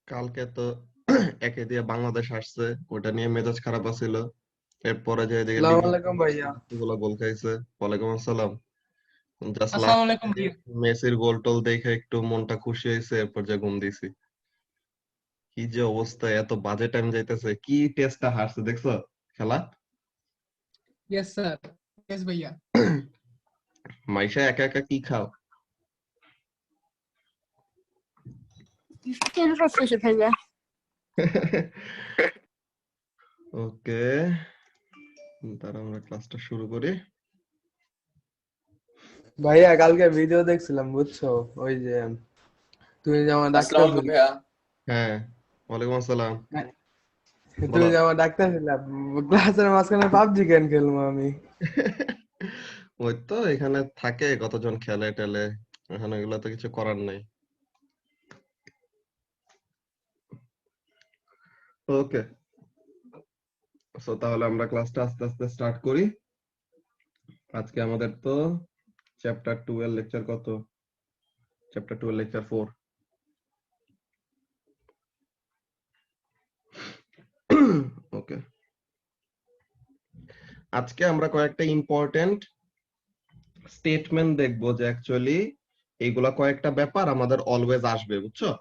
কালকে তো একে দিয়ে বাংলাদেশ আসছে, ওটা নিয়ে মেজাজ খারাপ আছিল। এরপরে যে এদিকে আসসালামু লিভারপুল আলাইকুম ভাইয়া। গুলো গোল খাইছে। ওয়ালাইকুম আসসালাম। জাস্ট আসসালামু লাস্ট আলাইকুম ভাইয়া। মেসির গোল টোল দেখে একটু মনটা খুশি হয়েছে, এরপর যে ঘুম দিছি। কি যে অবস্থা, এত বাজে টাইম যাইতেছে। কি টেস্টটা হারছে দেখছো খেলা? Yes sir. ইয়েস ভাইয়া। মাইশা একা একা কি খাও? কেন করতেছে ভাইয়া? ওকে, তার আমরা ক্লাসটা শুরু করি। ভাইয়া কালকে ভিডিও দেখছিলাম বুঝছো, ওই যে তুমি যে আমার আসসালামু আলাইকুম ডাকতেছিলে। ভাইয়া। হ্যাঁ, ওয়ালাইকুম আসসালাম। তুমি বলো। যে আমার ডাকতেছিলা, ক্লাসের মাঝখানে পাবজি কেন খেলবো আমি? ওই তো এখানে থাকে কতজন খেলে টেলে, এখন এগুলো তো কিছু করার নাই। ওকে, সো তাহলে আমরা ক্লাসটা আস্তে আস্তে স্টার্ট করি। আজকে আমাদের তো চ্যাপ্টার 2 এর লেকচার কত? চ্যাপ্টার 2 এর লেকচার 4। ওকে, আজকে আমরা কয়েকটা ইম্পর্টেন্ট স্টেটমেন্ট দেখবো, যে অ্যাকচুয়ালি এইগুলা কয়েকটা ব্যাপার আমাদের অলওয়েজ আসবে, বুঝছো?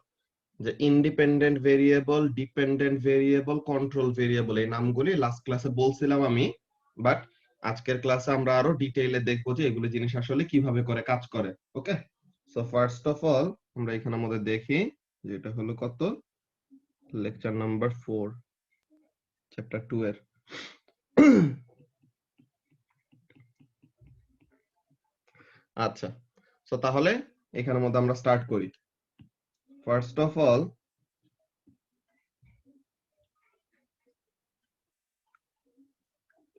যে independent variable, dependent variable, control variable, এই নামগুলি লাস্ট ক্লাসে বলছিলাম আমি, বাট আজকের ক্লাসে আমরা আরো ডিটেইলে দেখবো যে এগুলো জিনিস আসলে কিভাবে করে কাজ করে। ওকে, সো ফার্স্ট অফ অল আমরা এখানে আমাদের দেখি যে এটা হলো কত, লেকচার নাম্বার 4 চ্যাপ্টার 2 এর। আচ্ছা, সো তাহলে এখানের মধ্যে আমরা স্টার্ট করি। ফার্স্ট অফ অল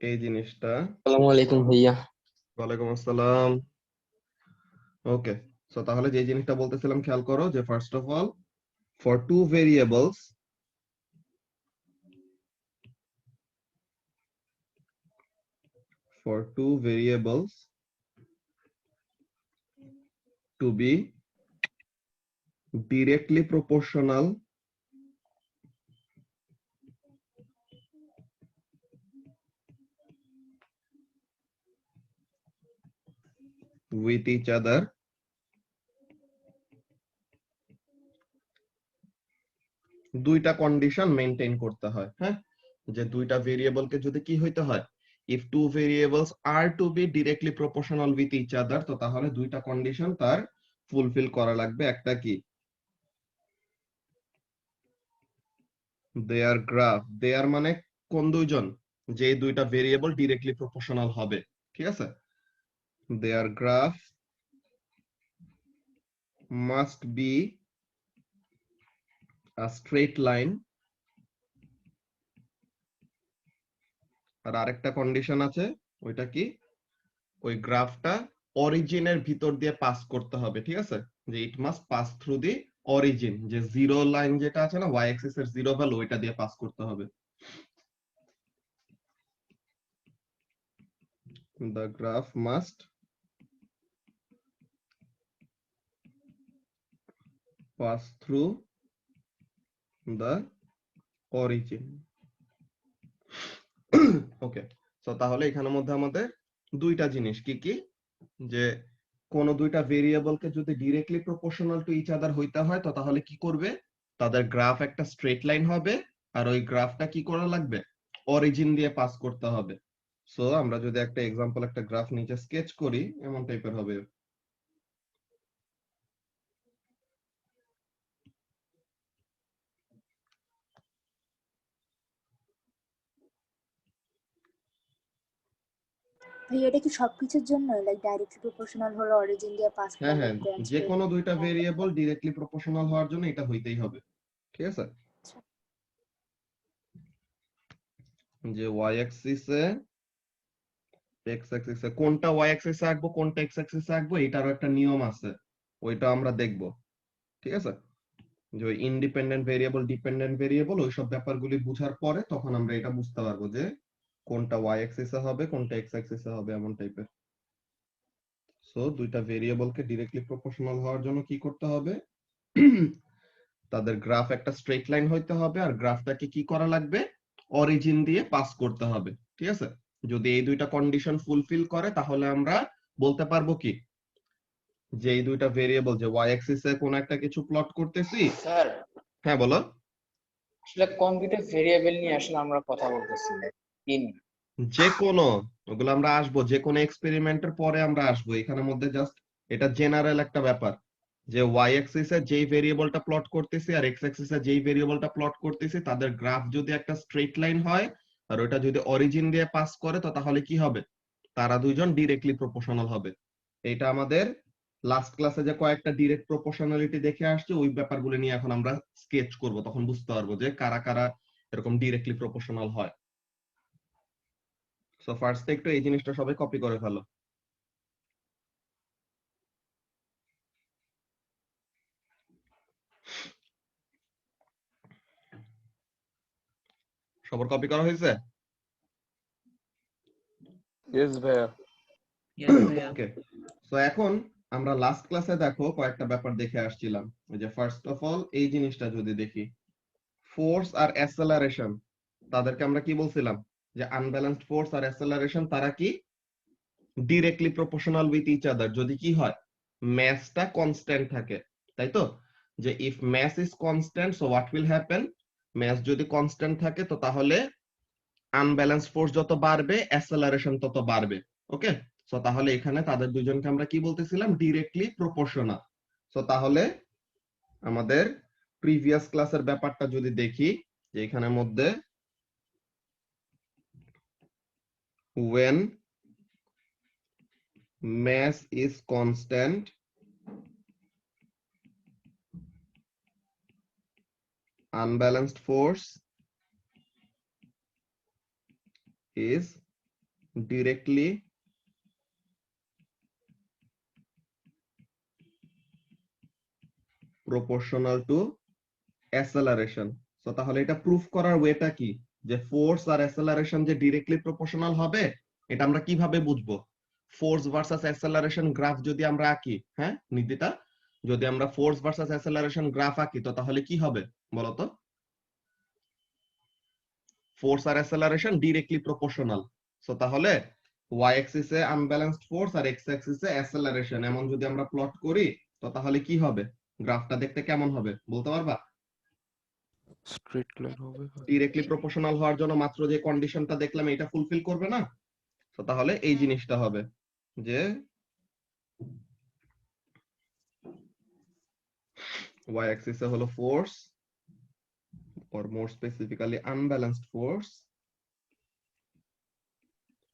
এই জিনিসটা, আসসালামু আলাইকুম ভাইয়া। ওয়ালাইকুম আসসালাম। ওকে, সো তাহলে যে জিনিসটা বলতেছিলাম খেয়াল করো, যে first of all for two variables to be directly proportional with each other, দুইটা কন্ডিশন মেইনটেইন করতে হয়। হ্যাঁ, যে দুইটা ভেরিয়েবলকে যদি কি হইতে হয়, if two variables are to be directly proportional with each other, তো তাহলে দুইটা কন্ডিশন তার ফুলফিল করা লাগবে। একটা কি, দেয়ার গ্রাফ, দেয়ার মানে কোন দুইজন, যে দুইটা ভেরিয়েবল ডিরেক্টলি প্রপোর্শনাল হবে, ঠিক আছে? Their graph must be a straight line, আর আরেকটা কন্ডিশন আছে, ওইটা কি, ওই গ্রাফটা অরিজিনের ভিতর দিয়ে পাস করতে হবে, ঠিক আছে? যে it must pass through the origin, যে জিরো লাইন যেটা আছে না, ওয়াই অ্যাক্সিস এর জিরো ভ্যালু, ওইটা দিয়ে পাস করতে হবে। the graph must pass through the origin. Okay, so তাহলে এখানের মধ্যে আমাদের দুইটা জিনিস কি কি, যে কোন দুইটা ভেরিয়েবলকে যদি directly proportional to each other হইতে হয়, তো তাহলে কি করবে, তাদের গ্রাফ একটা স্ট্রেট লাইন হবে, আর ওই গ্রাফটা কি করা লাগবে, অরিজিন দিয়ে পাস করতে হবে। সো আমরা যদি একটা এক্সাম্পল, একটা গ্রাফ নিচে স্কেচ করি, এমন টাইপের হবে। ভাইয়া এটা কি সবকিছুর জন্য, লাইক ডাইরেক্টলি প্রপোর্শনাল হলে অরিজিন দিয়ে পাস করা হ্যাঁ হ্যাঁ, লাগবে and যে straight কোনো দুইটা line ভেরিয়েবল ডিরেক্টলি প্রপোর্শনাল হওয়ার জন্য এটা হইতেই হবে, ঠিক আছে? যে ওয়াই অ্যাক্সিসে, এক্স অ্যাক্সিসে কোনটা ওয়াই অ্যাক্সিসে আঁকবো, কোনটা এক্স অ্যাক্সিসে আঁকবো, এটারও একটা নিয়ম আছে, ওইটা আমরা দেখব, ঠিক আছে? যে ওই ইন্ডিপেন্ডেন্ট ভেরিয়েবল, ডিপেন্ডেন্ট ভেরিয়েবল, ওইসব ব্যাপারগুলি বুঝার পরে তখন আমরা এটা বুঝতে পারবো যে কোনটা ওয়াই অ্যাক্সিসে হবে, কোনটা এক্স অ্যাক্সিসে হবে, এমন টাইপের। সো দুইটা ভেরিয়েবলকে ডিরেক্টলি প্রপোর্শনাল হওয়ার জন্য কি করতে হবে, তাদের গ্রাফ একটা স্ট্রেট লাইন হইতে হবে আর গ্রাফটাকে কি করা লাগবে, অরিজিন দিয়ে পাস করতে হবে। ঠিক আছে, যদি এই দুইটা কন্ডিশন ফুলফিল করে তাহলে আমরা বলতে পারবো কি যে এই দুইটা ভেরিয়েবল যে ওয়াই অ্যাক্সিসে কোন একটা কিছু প্লট করতেছি। স্যার হ্যাঁ বলো। আসলে কম্পিউটার ভেরিয়েবল নিয়ে আসলে আমরা কথা বলতেছি ইন যে কোনো, ওগুলো আমরা আসবো যে কোনো এক্সপেরিমেন্টের পরে আমরা আসবো, এখানের মধ্যে জাস্ট এটা জেনারেল একটা ব্যাপার যে ওয়াই অ্যাক্সিসে যেই ভেরিয়েবলটা প্লট করতেছি আর এক্স অ্যাক্সিসে যেই ভেরিয়েবলটা প্লট করতেছি তাদের গ্রাফ যদি একটা স্ট্রেট লাইন হয় আর ওটা যদি অরিজিন দিয়ে পাস করে তো তাহলে কি হবে, তারা দুইজন ডিরেক্টলি প্রপোর্শনাল হবে। এটা আমাদের লাস্ট ক্লাসে যে কয়েকটা ডিরেক্ট প্রপোর্শনালিটি দেখে আসছে ওই ব্যাপারগুলো নিয়ে এখন আমরা স্কেচ করব, তখন বুঝতে পারবো যে কারা কারা এরকম ডিরেক্টলি প্রপোর্শনাল হয়। সো ফার্স্টে একটু এই জিনিসটা সবাই কপি করে ফেলো। সবার কপি করা হয়েছে? ইয়েস ভাইয়া। ওকে, সো এখন আমরা লাস্ট ক্লাসে দেখো কয়েকটা ব্যাপার দেখে আসছিলাম। ওই যে ফার্স্ট অফ অল এই জিনিসটা যদি দেখি, ফোর্স আর অ্যাসেলারেশন, তাদেরকে আমরা কি বলছিলাম যে আনব্যালেন্সড ফোর্স আর অ্যাসেলারেশন তারা কি directly proportional with each other যদি কি হয়, ম্যাসটা কনস্ট্যান্ট থাকে, তাই তো? যে if mass is constant so what will happen, mass যদি কনস্ট্যান্ট থাকে তো তাহলে আনব্যালেন্সড ফোর্স যত বাড়বে অ্যাসেলারেশন তত বাড়বে। ওকে, সো তাহলে এখানে তাদের দুইজনকে আমরা কি বলতেছিলাম, ডিরেক্টলি প্রপোর্শনাল। সো তাহলে আমাদের প্রিভিয়াস ক্লাসের ব্যাপারটা যদি দেখি যে এখানের মধ্যে when mass is constant unbalanced force is directly proportional to acceleration. So তাহলে এটা প্রুফ করার ওয়েটা কি, যে ফোর্স আর অ্যাসেলারেশন যে ডিরেক্টলি প্রপোর্শনাল হবে এটা আমরা কিভাবে বুঝবো? ফোর্স ভার্সাস অ্যাসেলারেশন গ্রাফ যদি আমরা আঁকি, হ্যাঁ নিদিতা, যদি আমরা ফোর্স ভার্সাস অ্যাসেলারেশন গ্রাফ আঁকি তো তাহলে কি হবে বলতো? ফোর্স আর অ্যাসেলারেশন ডিরেক্টলি প্রপোর্শনাল। সো তাহলে ওয়াই অ্যাক্সিসে আনব্যালেন্সড ফোর্স আর এক্স অ্যাক্সিসে অ্যাসেলারেশন এমন যদি আমরা প্লট করি তো তাহলে কি হবে, গ্রাফটা দেখতে কেমন হবে বলতে পারবা? স্ট্রেট লাইন হবে। ডিরেক্টলি প্রপোর্শনাল হওয়ার জন্য মাত্র যে কন্ডিশনটা দেখলাম এটা ফুলফিল করবে না? তো তাহলে এই জিনিসটা হবে যে y axis এ হলো force or more specifically unbalanced force,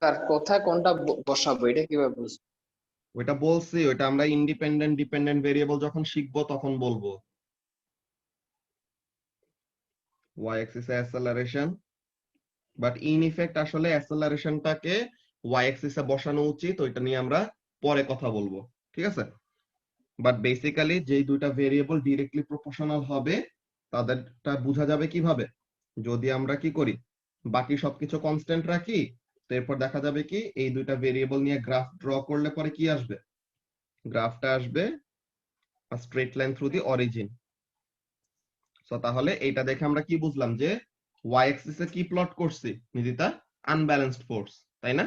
তার কোথায় কোনটা বসাবো এটা কিভাবে বুঝবো? ওইটা বলছি, ওইটা আমরা ইন্ডিপেন্ডেন্ট ডিপেন্ডেন্ট ভেরিয়েবল যখন শিখবো তখন বলবো। y axis এ অ্যাসেলারেশন, বাট ইন ইফেক্ট আসলে অ্যাসেলারেশনটাকে y axis এ বসানো উচিত, ওইটা নিয়ে আমরা পরে কথা বলবো, ঠিক আছে? বাট বেসিক্যালি যেই দুইটা ভেরিয়েবল ডিরেক্টলি প্রপোর্শনাল হবে তাদেরটা বোঝা যাবে কিভাবে, যদি আমরা কি করি বাকি সবকিছু কনস্ট্যান্ট রাখি, তো এরপর দেখা যাবে কি এই দুইটা ভেরিয়েবল নিয়ে গ্রাফ ড্র করলে পরে কি আসবে, গ্রাফটা আসবে straight line through the origin. So তাহলে এইটা দেখে আমরা কি বুঝলাম যে ওয়াই অ্যাক্সিসে কি প্লট করছি নিদিতা, আনব্যালেন্সড ফোর্স, তাই না?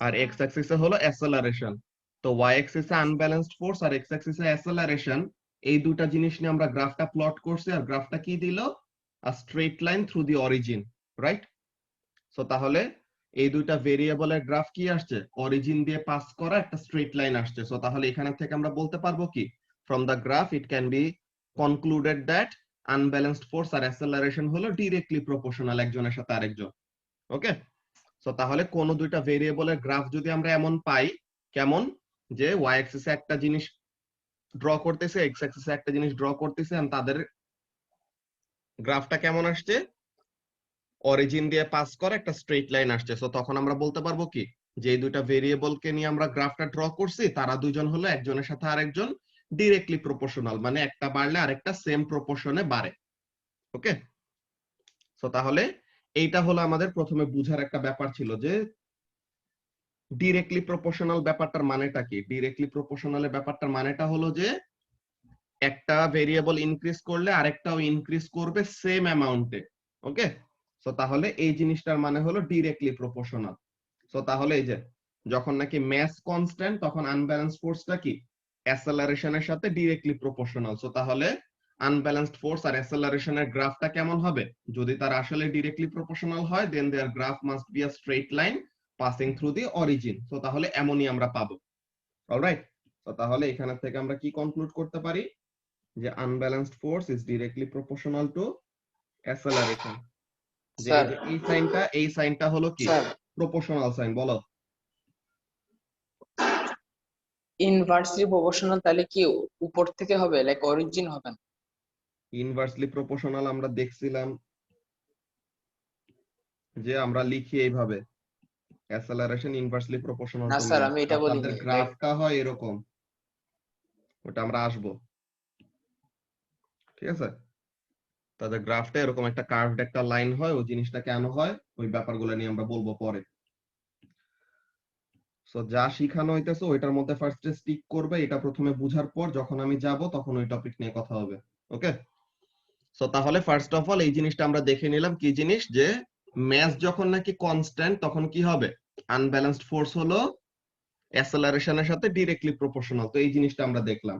আর এক্স অ্যাক্সিসে হলো অ্যাসেলারেশন। তো ওয়াই অ্যাক্সিসে আনব্যালেন্সড ফোর্স আর এক্স অ্যাক্সিসে অ্যাসেলারেশন, এই দুটা জিনিস নিয়ে আমরা গ্রাফটা প্লট করছি আর গ্রাফটা কি দিল, আ straight line through the origin, right? So তাহলে এই দুইটা ভেরিয়েবলের গ্রাফ কি আসছে, অরিজিন দিয়ে পাস করা একটা স্ট্রেট লাইন আসছে। সো তাহলে এখানে থেকে আমরা বলতে পারবো কি, from the graph it can be concluded that unbalanced force আর অ্যাসেলারেশন হলো ডিরেক্টলি প্রপোর্শনাল একজনের সাথে আরেকজন। ওকে, সো তাহলে কোন দুইটা ভেরিয়েবলের গ্রাফ যদি আমরা এমন পাই, কেমন, যে ওয়াই অ্যাক্সিসে একটা জিনিস ড্র করতেছে, এক্স অ্যাক্সিসে একটা জিনিস ড্র করতেছে, আর তাদের গ্রাফটা কেমন আসছে, অরিজিন দিয়ে পাস করা একটা স্ট্রেট লাইন আসছে। সো তখন আমরা বলতে পারবো কি যে এই দুইটা ভেরিয়েবলকে নিয়ে আমরা গ্রাফটা ড্র করছি তারা দুইজন হলো একজনের সাথে আরেকজন ডিরেক্টলি প্রপোর্শনাল, মানে একটা বাড়লে আরেকটা সেম প্রপোর্শনে বাড়ে। ওকে, সো তাহলে এইটা হলো আমাদের প্রথমে বুঝার একটা ব্যাপার ছিল যে ডিরেক্টলি প্রপোর্শনাল ব্যাপারটার মানেটা কি। ডিরেক্টলি প্রপোর্শনালের ব্যাপারটার মানেটা হলো যে একটা ভেরিয়েবল ইনক্রিজ করলে আরেকটাও ইনক্রিজ করবে সেম অ্যামাউন্টে। ওকে, সো তাহলে এই জিনিসটার মানে হলো ডিরেক্টলি প্রপোর্শনাল। সো তাহলে এই যে যখন নাকি ম্যাস কনস্ট্যান্ট তখন আনব্যালেন্সড ফোর্সটা কি অ্যাসেলারেশনের সাথে ডিরেক্টলি প্রপোর্শনাল। সো তাহলে আনব্যালেন্সড ফোর্স আর অ্যাসেলারেশনের গ্রাফটা কেমন হবে? যদি তারা আসলে ডিরেক্টলি প্রপোর্শনাল হয় then their graph must be a straight line passing through the origin. So তাহলে এমনই আমরা পাবো। অলরাইট, তো তাহলে এখান থেকে আমরা কি কনক্লুড করতে পারি যে unbalanced force is directly proportional to acceleration. যে স্যার এই সাইনটা হলো কি স্যার প্রপোর্শনাল সাইন। বলো। ইনভার্সলি প্রপোর্শনাল তাহলে কি উপর থেকে হবে, লাইক অরিজিন হবে না? ইনভার্সলি প্রপোর্শনাল আমরা দেখছিলাম যে আমরা লিখি এইভাবে অ্যাসেলারেশন ইনভার্সলি প্রপোর্শনাল না টু স্যার, ম্যাস। আমি এটা বলিনি, তাদের লাইক গ্রাফটা হয় এরকম, ওটা আমরা আসবো। ঠিক আছে, তাদের গ্রাফটা এরকম একটা কার্ভড একটা লাইন হয়, ওই জিনিসটা কেন হয় ওই ব্যাপারগুলো নিয়ে আমরা বলবো পরে। সো যা শিখানো হইতেছে ওইটার মধ্যে ফার্স্টে স্টিক করবে, এটা প্রথমে বুঝার পর যখন আমি যাব তখন ওই টপিক নিয়ে কথা হবে। ওকে, সো তাহলে ফার্স্ট অফ অল এই জিনিসটা আমরা দেখে নিলাম কি জিনিস, যে ম্যাস যখন নাকি কনস্ট্যান্ট তখন কি হবে, আনব্যালেন্সড ফোর্স হলো অ্যাসেলারেশনের সাথে ডিরেক্টলি প্রপোর্শনাল। তো এই জিনিসটা আমরা দেখলাম।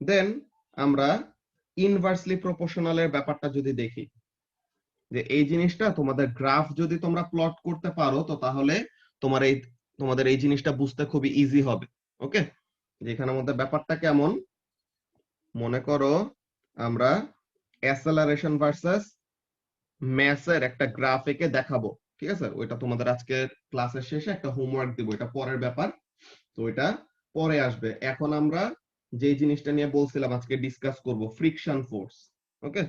দেন আমরা ইনভার্সলি প্রপোর্শনালের ব্যাপারটা যদি দেখি, যে এই জিনিসটা তোমাদের গ্রাফ যদি তোমরা প্লট করতে পারো তো তাহলে তোমাদের এই জিনিসটা বুঝতে খুবই ইজি হবে। ওকে, যেখানের মধ্যে ব্যাপারটা কেমন, মনে করো আমরা অ্যাসেলারেশন ভার্সাস ম্যাসের একটা গ্রাফ এঁকে দেখাবো। ঠিক আছে, ওইটা তোমাদের আজকে ক্লাসের শেষে একটা হোমওয়ার্ক দিব, এটা পরের ব্যাপার, তো ওইটা পরে আসবে। এখন আমরা যে জিনিসটা নিয়ে বলছিলাম আজকে ডিসকাস করব, ফ্রিকশন ফোর্স। ওকে,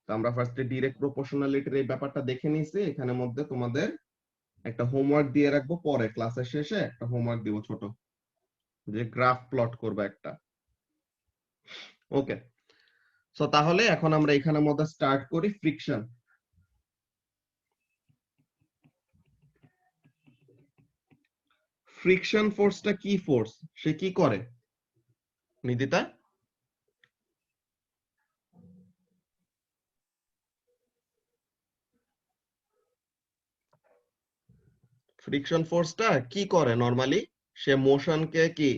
তো আমরা ফার্স্টে ডিরেক্ট প্রপোর্শনালিটির এই ব্যাপারটা দেখে নিয়েছি। এখানের মধ্যে তোমাদের একটা হোমওয়ার্ক দিয়ে রাখবো, পরে ক্লাসের শেষে একটা হোমওয়ার্ক দিব ছোট, যে গ্রাফ প্লট করবে একটা। ওকে, সো তাহলে এখন আমরা এখানের মধ্যে স্টার্ট করি ফ্রিকশন। ফ্রিকশন ফোর্সটা কি ফোর্স, সে কি করে নিদিতা? ফ্রিকশন ফোর্সটা কি করে নরমালি? সে মোশনকে কি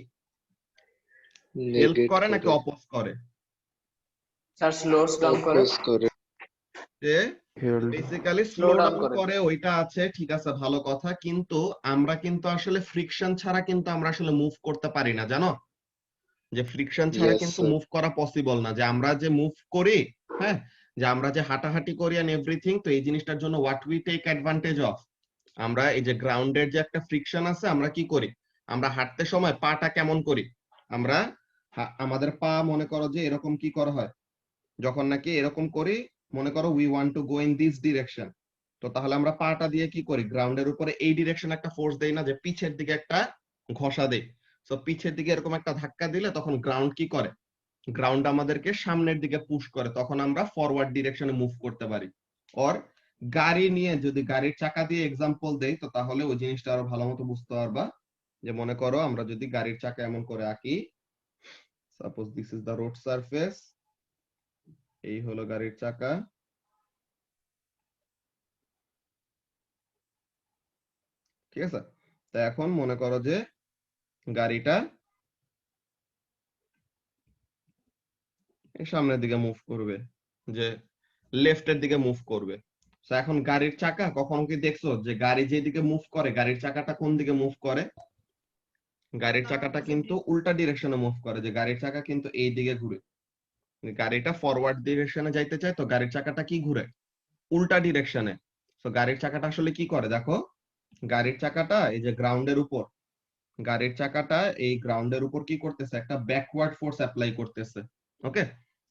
হেল্প নেগেট করে নাকি করে, অপোজ করে? স্যার স্লো ডাউন করে, অপোজ করে, সে help. Basically slow slow down down করে। করে, ওইটা আছে, ঠিক আছে, ভালো কথা। কিন্তু আমরা কিন্তু আসলে ফ্রিকশন ছাড়া কিন্তু আমরা আসলে মুভ করতে পারি না, জানো? যে ফ্রিকশন ছাড়া ইয়েস কিন্তু স্যার। মুভ করা পসিবল না। যে আমরা যে মুভ করি, হ্যাঁ, যে আমরা যে হাঁটাহাঁটি করি এন্ড এভরিথিং, তো এই জিনিসটার জন্য what we take advantage of, আমরা এই যে গ্রাউন্ডের যে একটা ফ্রিকশন আছে, আমরা কি করি, আমরা হাঁটতে সময় পাটা কেমন করি, আমরা আমাদের পা মনে করো যে এরকম কি করা হয়, যখন নাকি এরকম করি, মনে করো we want to go in this direction, তো তাহলে আমরা পাটা দিয়ে কি করি, গ্রাউন্ডের উপরে এই ডিরেকশন একটা ফোর্স দেই না, যে পিছের দিকে একটা ঘষা দেই। সো পিছের দিকে এরকম একটা ধাক্কা দিলে তখন গ্রাউন্ড কি করে, গ্রাউন্ড আমাদেরকে সামনের দিকে পুশ করে, তখন আমরা ফরওয়ার্ড ডিরেকশনে মুভ করতে পারি। অর গাড়ি নিয়ে যদি গাড়ির চাকা দিয়ে এক্সাম্পল দেই তো তাহলে ওই জিনিসটা আরো ভালো মতো বুঝতে পারবা। যে মনে করো আমরা যদি গাড়ির চাকা এমন করে আঁকি, suppose this is the road surface, এই হলো গাড়ির চাকা, ঠিক আছে। তো এখন মনে করো যে গাড়িটা সামনের দিকে মুভ করবে, যে লেফটের দিকে মুভ করবে। তো এখন গাড়ির চাকা, কখনো কি দেখছো যে গাড়ি যেদিকে মুভ করে গাড়ির চাকাটা কোন দিকে মুভ করে? গাড়ির চাকাটা কিন্তু উল্টা ডিরেকশনে মুভ করে, যে গাড়ির চাকা কিন্তু এই দিকে ঘুরে। গাড়িটা ফরওয়ার্ড ডিরেকশনে যাইতে চায়, তো গাড়ির চাকাটা কি ঘুরে, উল্টা ডিরেকশনে। তো গাড়ির চাকাটা আসলে কি করে দেখো, গাড়ির চাকাটা এই যে গ্রাউন্ডের উপর, গাড়ির চাকাটা এই গ্রাউন্ডের উপর কি করতেছে, একটা ব্যাকওয়ার্ড ফোর্স অ্যাপ্লাই করতেছে। ওকে,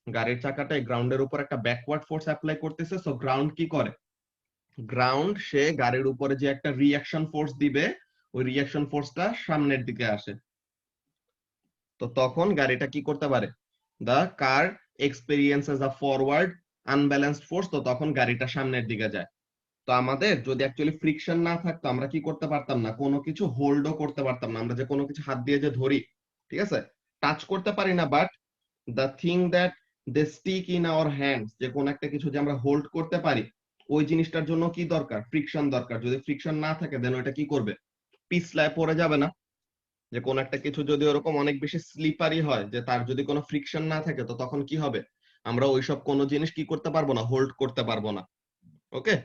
গাড়ির চাকাটা এই গ্রাউন্ডের উপর একটা ব্যাকওয়ার্ড ফোর্স অ্যাপ্লাই করতেছে। সো গ্রাউন্ড কি করে, গ্রাউন্ড সে গাড়ির উপরে যে একটা রিঅ্যাকশন ফোর্স দিবে, ওই রিঅ্যাকশন ফোর্সটা সামনের দিকে আসে। তো তখন গাড়িটা কি করতে পারে, দা কার এক্সপেরিয়েন্সেস আ ফরওয়ার্ড আনব্যালেন্সড ফোর্স, তো তখন গাড়িটা সামনের দিকে যায়। তো আমাদের যদি অ্যাকচুয়ালি ফ্রিকশন না থাকতো আমরা কি করতে পারতাম না, কোনো কিছু হোল্ডও করতে পারতাম না। আমরা যে কোনো কিছু হাত দিয়ে যে ধরি, ঠিক আছে, টাচ করতে পারি না, but the thing that they stick in our hands, যে কোন একটা কিছু যে আমরা হোল্ড করতে পারি, ওই জিনিসটার জন্য কি দরকার? ফ্রিকশন দরকার। যদি ফ্রিকশন না থাকে দেন ওটা কি করবে? পিছলায় পড়ে যাবে না? যে কোন একটা কিছু যদি ওরকম অনেক বেশি স্লিপারি হয়, যে তার যদি কোনো ফ্রিকশন না থাকে, তো তখন কি হবে? আমরা ওইসব কোনো জিনিস কি করতে পারবো না, হোল্ড করতে পারবো না। ওকে,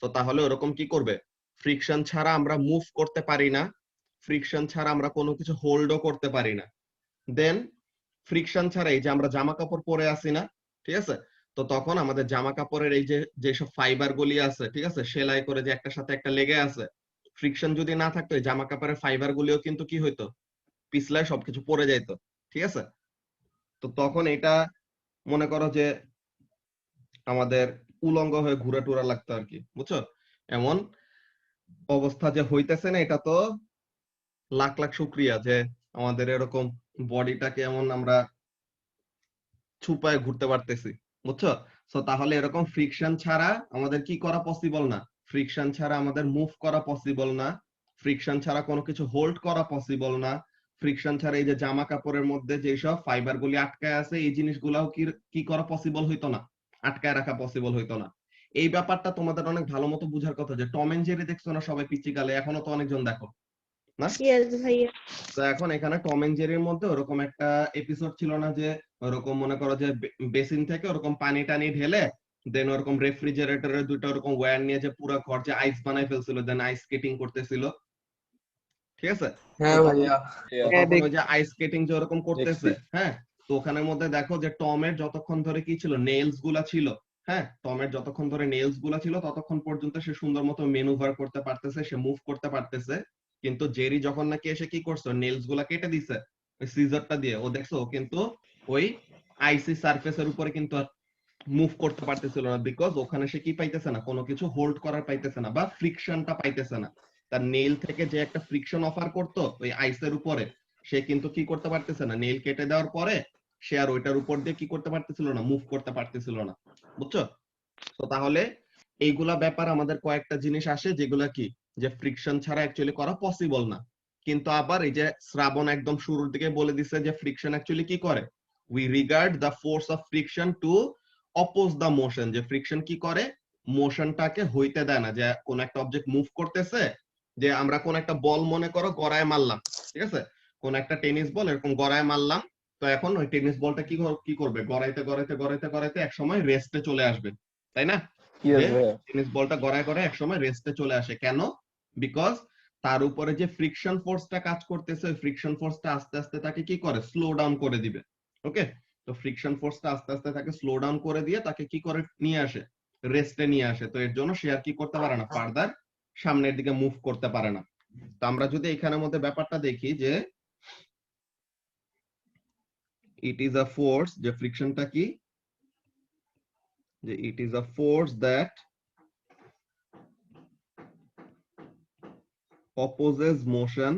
তো তাহলে ওরকম কি করবে? ফ্রিকশন ছাড়া আমরা মুভ করতে পারি না, ফ্রিকশন ছাড়া আমরা কোনো কিছু হোল্ডও করতে পারি না। দেন ফ্রিকশন ছাড়া এই যে আমরা জামা কাপড় পরে আসি না, ঠিক আছে, তো তখন আমাদের জামা কাপড়ের এই যে যেসব ফাইবার গুলি আছে, ঠিক আছে, সেলাই করে যে একটা সাথে একটা লেগে আছে, ফ্রিকশন যদি না থাকতো এই জামা কাপড়ের ফাইবার গুলিও কিন্তু কি হইতো? পিছলায় সবকিছু পড়ে যাইতো, ঠিক আছে। তো তখন এটা মনে করো যে আমাদের উলঙ্গ হয়ে ঘুরে টুরা লাগতো আর কি, বুঝছো? এমন অবস্থা যে হইতেছে না, এটা তো লাখ লাখ শুকরিয়া যে আমাদের এরকম বডিটাকে এমন আমরা ছুপায় ঘুরতে পারতেছি, বুঝছো? সো তাহলে এরকম ফ্রিকশন ছাড়া আমাদের কি করা পসিবল না? ফ্রিকশন ছাড়া আমাদের মুভ করা পসিবল না, ফ্রিকশন ছাড়া কোনো কিছু হোল্ড করা পসিবল না, ফ্রিকশন ছাড়া এই যে জামা কাপড়ের মধ্যে যেসব ফাইবার গুলি আটকায় আছে এই জিনিসগুলাও কি করা পসিবল হইতো না, আটকায় রাখা পসিবল হইতো না। এই ব্যাপারটা তোমাদের অনেক ভালো মতো বুঝার কথা, যে টম এন্ড জেরি দেখছো না সবাই পিচ্চিকালে, এখনো তো অনেকজন দেখো না? তো এখন এখানে টম এন্ড জেরির মধ্যে ওরকম একটা এপিসোড ছিল না, যে ওরকম মনে করো যে বেসিন থেকে ওরকম পানি টানি ঢেলে দেন ওরকম রেফ্রিজারেটরের দুটো ওরকম ওয়্যার নিয়ে যে পুরো ঘর যে আইস বানাই ফেলছিল, দেন আইস স্কেটিং করতেছিল, ঠিক আছে? হ্যাঁ ভাইয়া। তখন ওই যে আইস স্কেটিং যে ওরকম করতেছে, হ্যাঁ, তো ওখানের মধ্যে দেখো যে টমের যতক্ষণ ধরে কি ছিল, নেইলস গুলা ছিল, হ্যাঁ, টমের যতক্ষণ ধরে নেইলস গুলা ছিল ততক্ষণ পর্যন্ত সে সুন্দর মতো মেনুভার করতে পারতেছে, সে মুভ করতে পারতেছে। কিন্তু জেরি যখন নাকি এসে কি করছে, নেইলস গুলা কেটে দিছে ওই সিজারটা দিয়ে, ও দেখছো কিন্তু ওই আইসি সারফেসের উপরে কিন্তু মুভ করতে পারতেছিল না, বিকজ ওখানে সে কি পাইতেছে না, কোনো কিছু হোল্ড করার পাইতেছে না, বা ফ্রিকশনটা পাইতেছে না। তার নেইল থেকে যে একটা ফ্রিকশন অফার করতো ওই আইসের উপরে, সে কিন্তু কি করতে পারতেছে না, নেইল কেটে দেওয়ার পরে সে আর ওইটার উপর দিয়ে কি করতে পারতেছিল না, মুভ করতে পারতেছিল না, বুঝছো? তো তাহলে এইগুলা ব্যাপার আমাদের কয়েকটা জিনিস আসে যেগুলা কি, যে ফ্রিকশন ছাড়া অ্যাকচুয়ালি করা পসিবল না। কিন্তু আবার এই যে শ্রাবণ একদম শুরুর দিকে বলে দিছে যে ফ্রিকশন অ্যাকচুয়ালি কি করে, we regard the force of friction two oppose the motion, যে ফ্রিকশন কি করে, মোশনটাকে হইতে দেয় না। যে কোন একটা অবজেক্ট মুভ করতেছে, যে আমরা কোন একটা বল মনে করো গড়ায় মারলাম, ঠিক আছে, কোন একটা টেনিস বল এরকম গড়ায় মারলাম, তো এখন ওই টেনিস বলটা কি করবে, গড়াইতে গড়াইতে গড়াইতে গড়াইতে এক সময় রেস্টে চলে আসবে, তাই না? যে টেনিস বলটা গড়ায় গড়ায় এক সময় রেস্টে চলে আসে, কেন? বিকজ তার উপরে যে ফ্রিকশন ফোর্সটা কাজ করতেছে, ওই ফ্রিকশন ফোর্সটা আস্তে আস্তে তাকে কি করে, স্লো ডাউন করে দিবে। ওকে, তো ফ্রিকশন ফোর্সটা আস্তে আস্তে তাকে স্লো ডাউন করে দিয়ে তাকে কি করে নিয়ে আসে, রেস্টে নিয়ে আসে। তো এর জন্য সে আর কি করতে পারে না, ফার্দার সামনের দিকে মুভ করতে পারে না। তো আমরা যদি এখানের মধ্যে ব্যাপারটা দেখি যে ইট ইজ আ ফোর্স, যে ফ্রিকশনটা কি, যে it is a force that opposes motion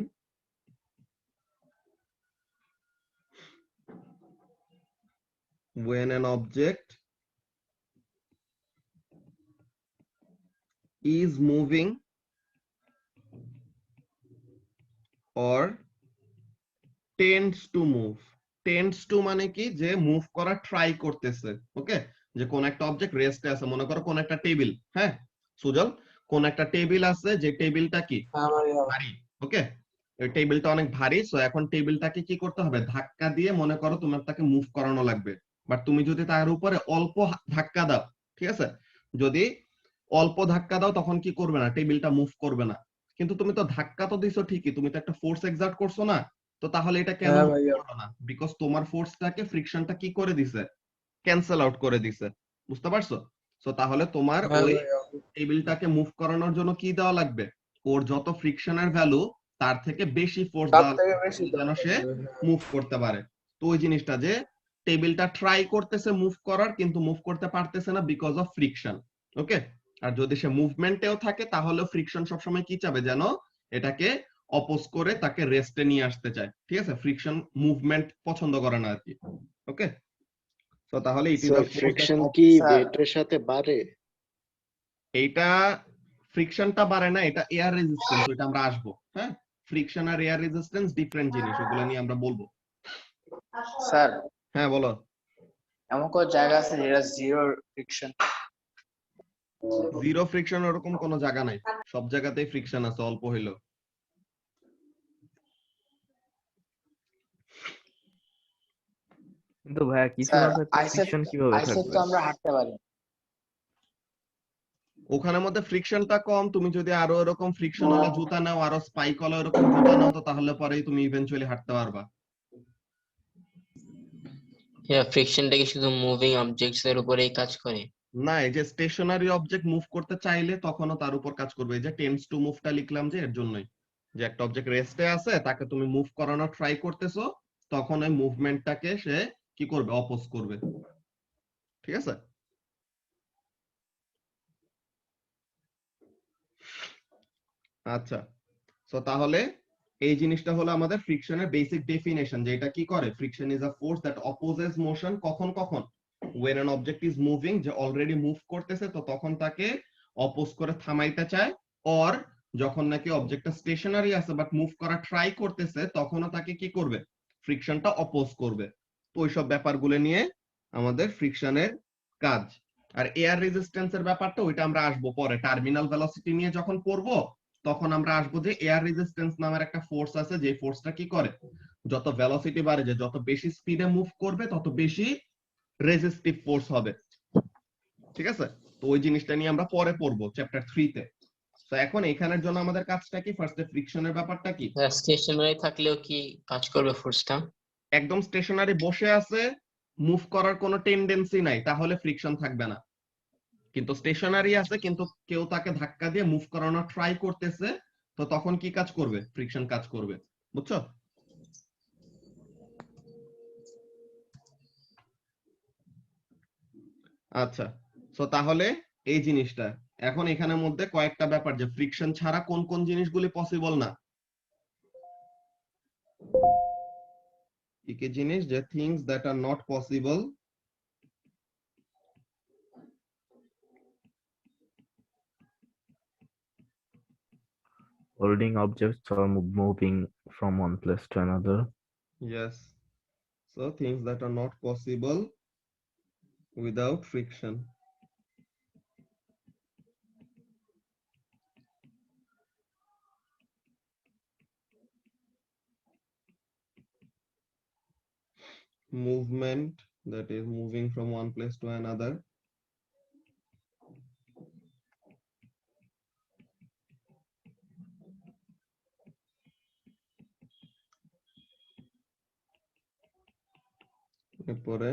when an object is moving or tends to move. tends to মানে কি, যে মুভ করা ট্রাই করতেছে। ওকে, যে কোন একটা অবজেক্ট রেস্টে আছে, মনে করো কোন একটা টেবিল, হ্যাঁ সুজল, কোন একটা টেবিল আছে, যে টেবিলটা কি ভারী, ওকে, ওই টেবিলটা অনেক ভারী, সো এখন টেবিলটাকে কি করতে হবে, ধাক্কা দিয়ে মনে করো তোমার তাকে মুভ করানো লাগবে। বাট তুমি যদি তার উপরে অল্প ধাক্কা দাও, ঠিক আছে, যদি অল্প ধাক্কা দাও তখন কি করবে না, টেবিলটা মুভ করবে না। কিন্তু তুমি তো ধাক্কা তো দিছো ঠিকই, তুমি তো একটা ফোর্স এক্সার্ট করছো না, তো তাহলে এটা কেন করলো না? বিকজ তোমার ফোর্সটাকে ফ্রিকশনটা কি করে দিছে, ক্যান্সেল আউট করে দিছে, বুঝতে পারছো? সো তাহলে তোমার ওই টেবিলটাকে মুভ করানোর জন্য কি দেওয়া লাগবে, ওর যত ফ্রিকশনের ভ্যালু তার থেকে বেশি ফোর্স দেওয়া লাগবে যেন সে মুভ করতে পারে। তো ওই জিনিসটা যে টেবিলটা ট্রাই করতেছে মুভ করার, কিন্তু মুভ করতে পারতেছে না বিকজ অফ ফ্রিকশন। ওকে, আর যদি সে মুভমেন্টেও থাকে তাহলে ফ্রিকশন সবসময় কি চাবে, যেন এটাকে অপোজ করে তাকে রেস্টে নিয়ে আসতে চায়, ঠিক আছে, ফ্রিকশন মুভমেন্ট পছন্দ করে না আর কি। ওকে, তো তাহলে ইট ইজ আ ফ্রিকশন কি ওয়েটের সাথে বাড়ে? এইটা ফ্রিকশনটা বাড়ে না, এটা এয়ার রেজিস্ট্যান্স, ওইটা আমরা আসবো। হ্যাঁ, ফ্রিকশন আর এয়ার রেজিস্ট্যান্স ডিফারেন্ট জিনিস, ওগুলো নিয়ে আমরা বলবো। স্যার হ্যাঁ বলো। এমন কোন জায়গা আছে যেটা জিরো ফ্রিকশন? জিরো ফ্রিকশন ওরকম কোনো জায়গা নাই, সব জায়গাতেই ফ্রিকশন আছে অল্প হইলেও। কিন্তু ভাইয়া কিছু স্যার না থাকলে আইসে ফ্রিকশন কিভাবে আইসে থাকবে? তো আমরা হাঁটতে পারি। ওখানের মধ্যে ফ্রিকশনটা কম, তুমি যদি আরো এরকম ফ্রিকশন ওয়ালা জুতা নাও, আরো স্পাইক ওয়ালা এরকম জুতা নাও, তো তাহলে পরেই তুমি ইভেনচুয়ালি হাঁটতে পারবা। হ্যাঁ, ফ্রিকশনটা কি শুধু মুভিং অবজেক্টস এর উপরেই কাজ করে? না, এই যে স্টেশনারি অবজেক্ট মুভ করতে চাইলে তখনও তার উপর কাজ করবে। এই যে টেন্ডস টু মুভটা লিখলাম যে এর জন্যই, যে একটা অবজেক্ট রেস্টে আছে তাকে তুমি মুভ করানোর ট্রাই করতেছো, তখন ওই মুভমেন্টটাকে সে কি করবে, অপোজ করবে। ঠিক আছে? আচ্ছা, সো তাহলে এই জিনিসটা হলো আমাদের ফ্রিকশনের বেসিক ডেফিনেশন, যে এটা কি করে, friction is a force that opposes motion. কখন কখন? when an object is moving, যে অলরেডি মুভ করতেছে তো তখন তাকে অপোজ করে থামাইতে চায়, অর যখন নাকি অবজেক্টটা স্টেশনারি আছে বাট মুভ করা ট্রাই করতেছে তখনও তাকে কি করবে, ফ্রিকশনটা অপোজ করবে। তো ওইসব ব্যাপারগুলো নিয়ে আমাদের ফ্রিকশনের কাজ। আর এয়ার রেজিস্ট্যান্সের ব্যাপারটা ওইটা আমরা আসবো পরে, টার্মিনাল ভেলোসিটি নিয়ে যখন পড়বো তখন আমরা আসবো যে এয়ার রেজিস্ট্যান্স নামের একটা ফোর্স আছে, যে ফোর্সটা কি করে, যত ভেলোসিটি বাড়ে, যে যত বেশি স্পিডে মুভ করবে তত বেশি রেজিস্টিভ ফোর্স হবে। ঠিক আছে? তো ওই জিনিসটা নিয়ে আমরা পরে পড়বো চ্যাপ্টার 3 তে। তো এখন এখানের জন্য আমাদের কাজটা কি, ফার্স্টে ফ্রিকশনের ব্যাপারটা কি। স্টেশনারি থাকলেও কি কাজ করবে ফোর্সটা? একদম স্টেশনারি বসে আছে, মুভ করার কোনো টেন্ডেন্সি নাই, তাহলে ফ্রিকশন থাকবে না। কিন্তু স্টেশনারি আছে, কিন্তু কেউ তাকে ধাক্কা দিয়ে মুভ করানোর ট্রাই করতেছে, তো তখন কি কাজ করবে, ফ্রিকশন কাজ করবে। বুঝছো? আচ্ছা, সো তাহলে এই জিনিসটা এখন এখানের মধ্যে কয়েকটা ব্যাপার, যে ফ্রিকশন ছাড়া কোন কোন জিনিসগুলি পসিবল না। কি কি জিনিস, যে things that are not possible Holding objects or moving from one place to another. Yes, so things that are not possible without friction. Movement, that is moving from one place to another. এরপরে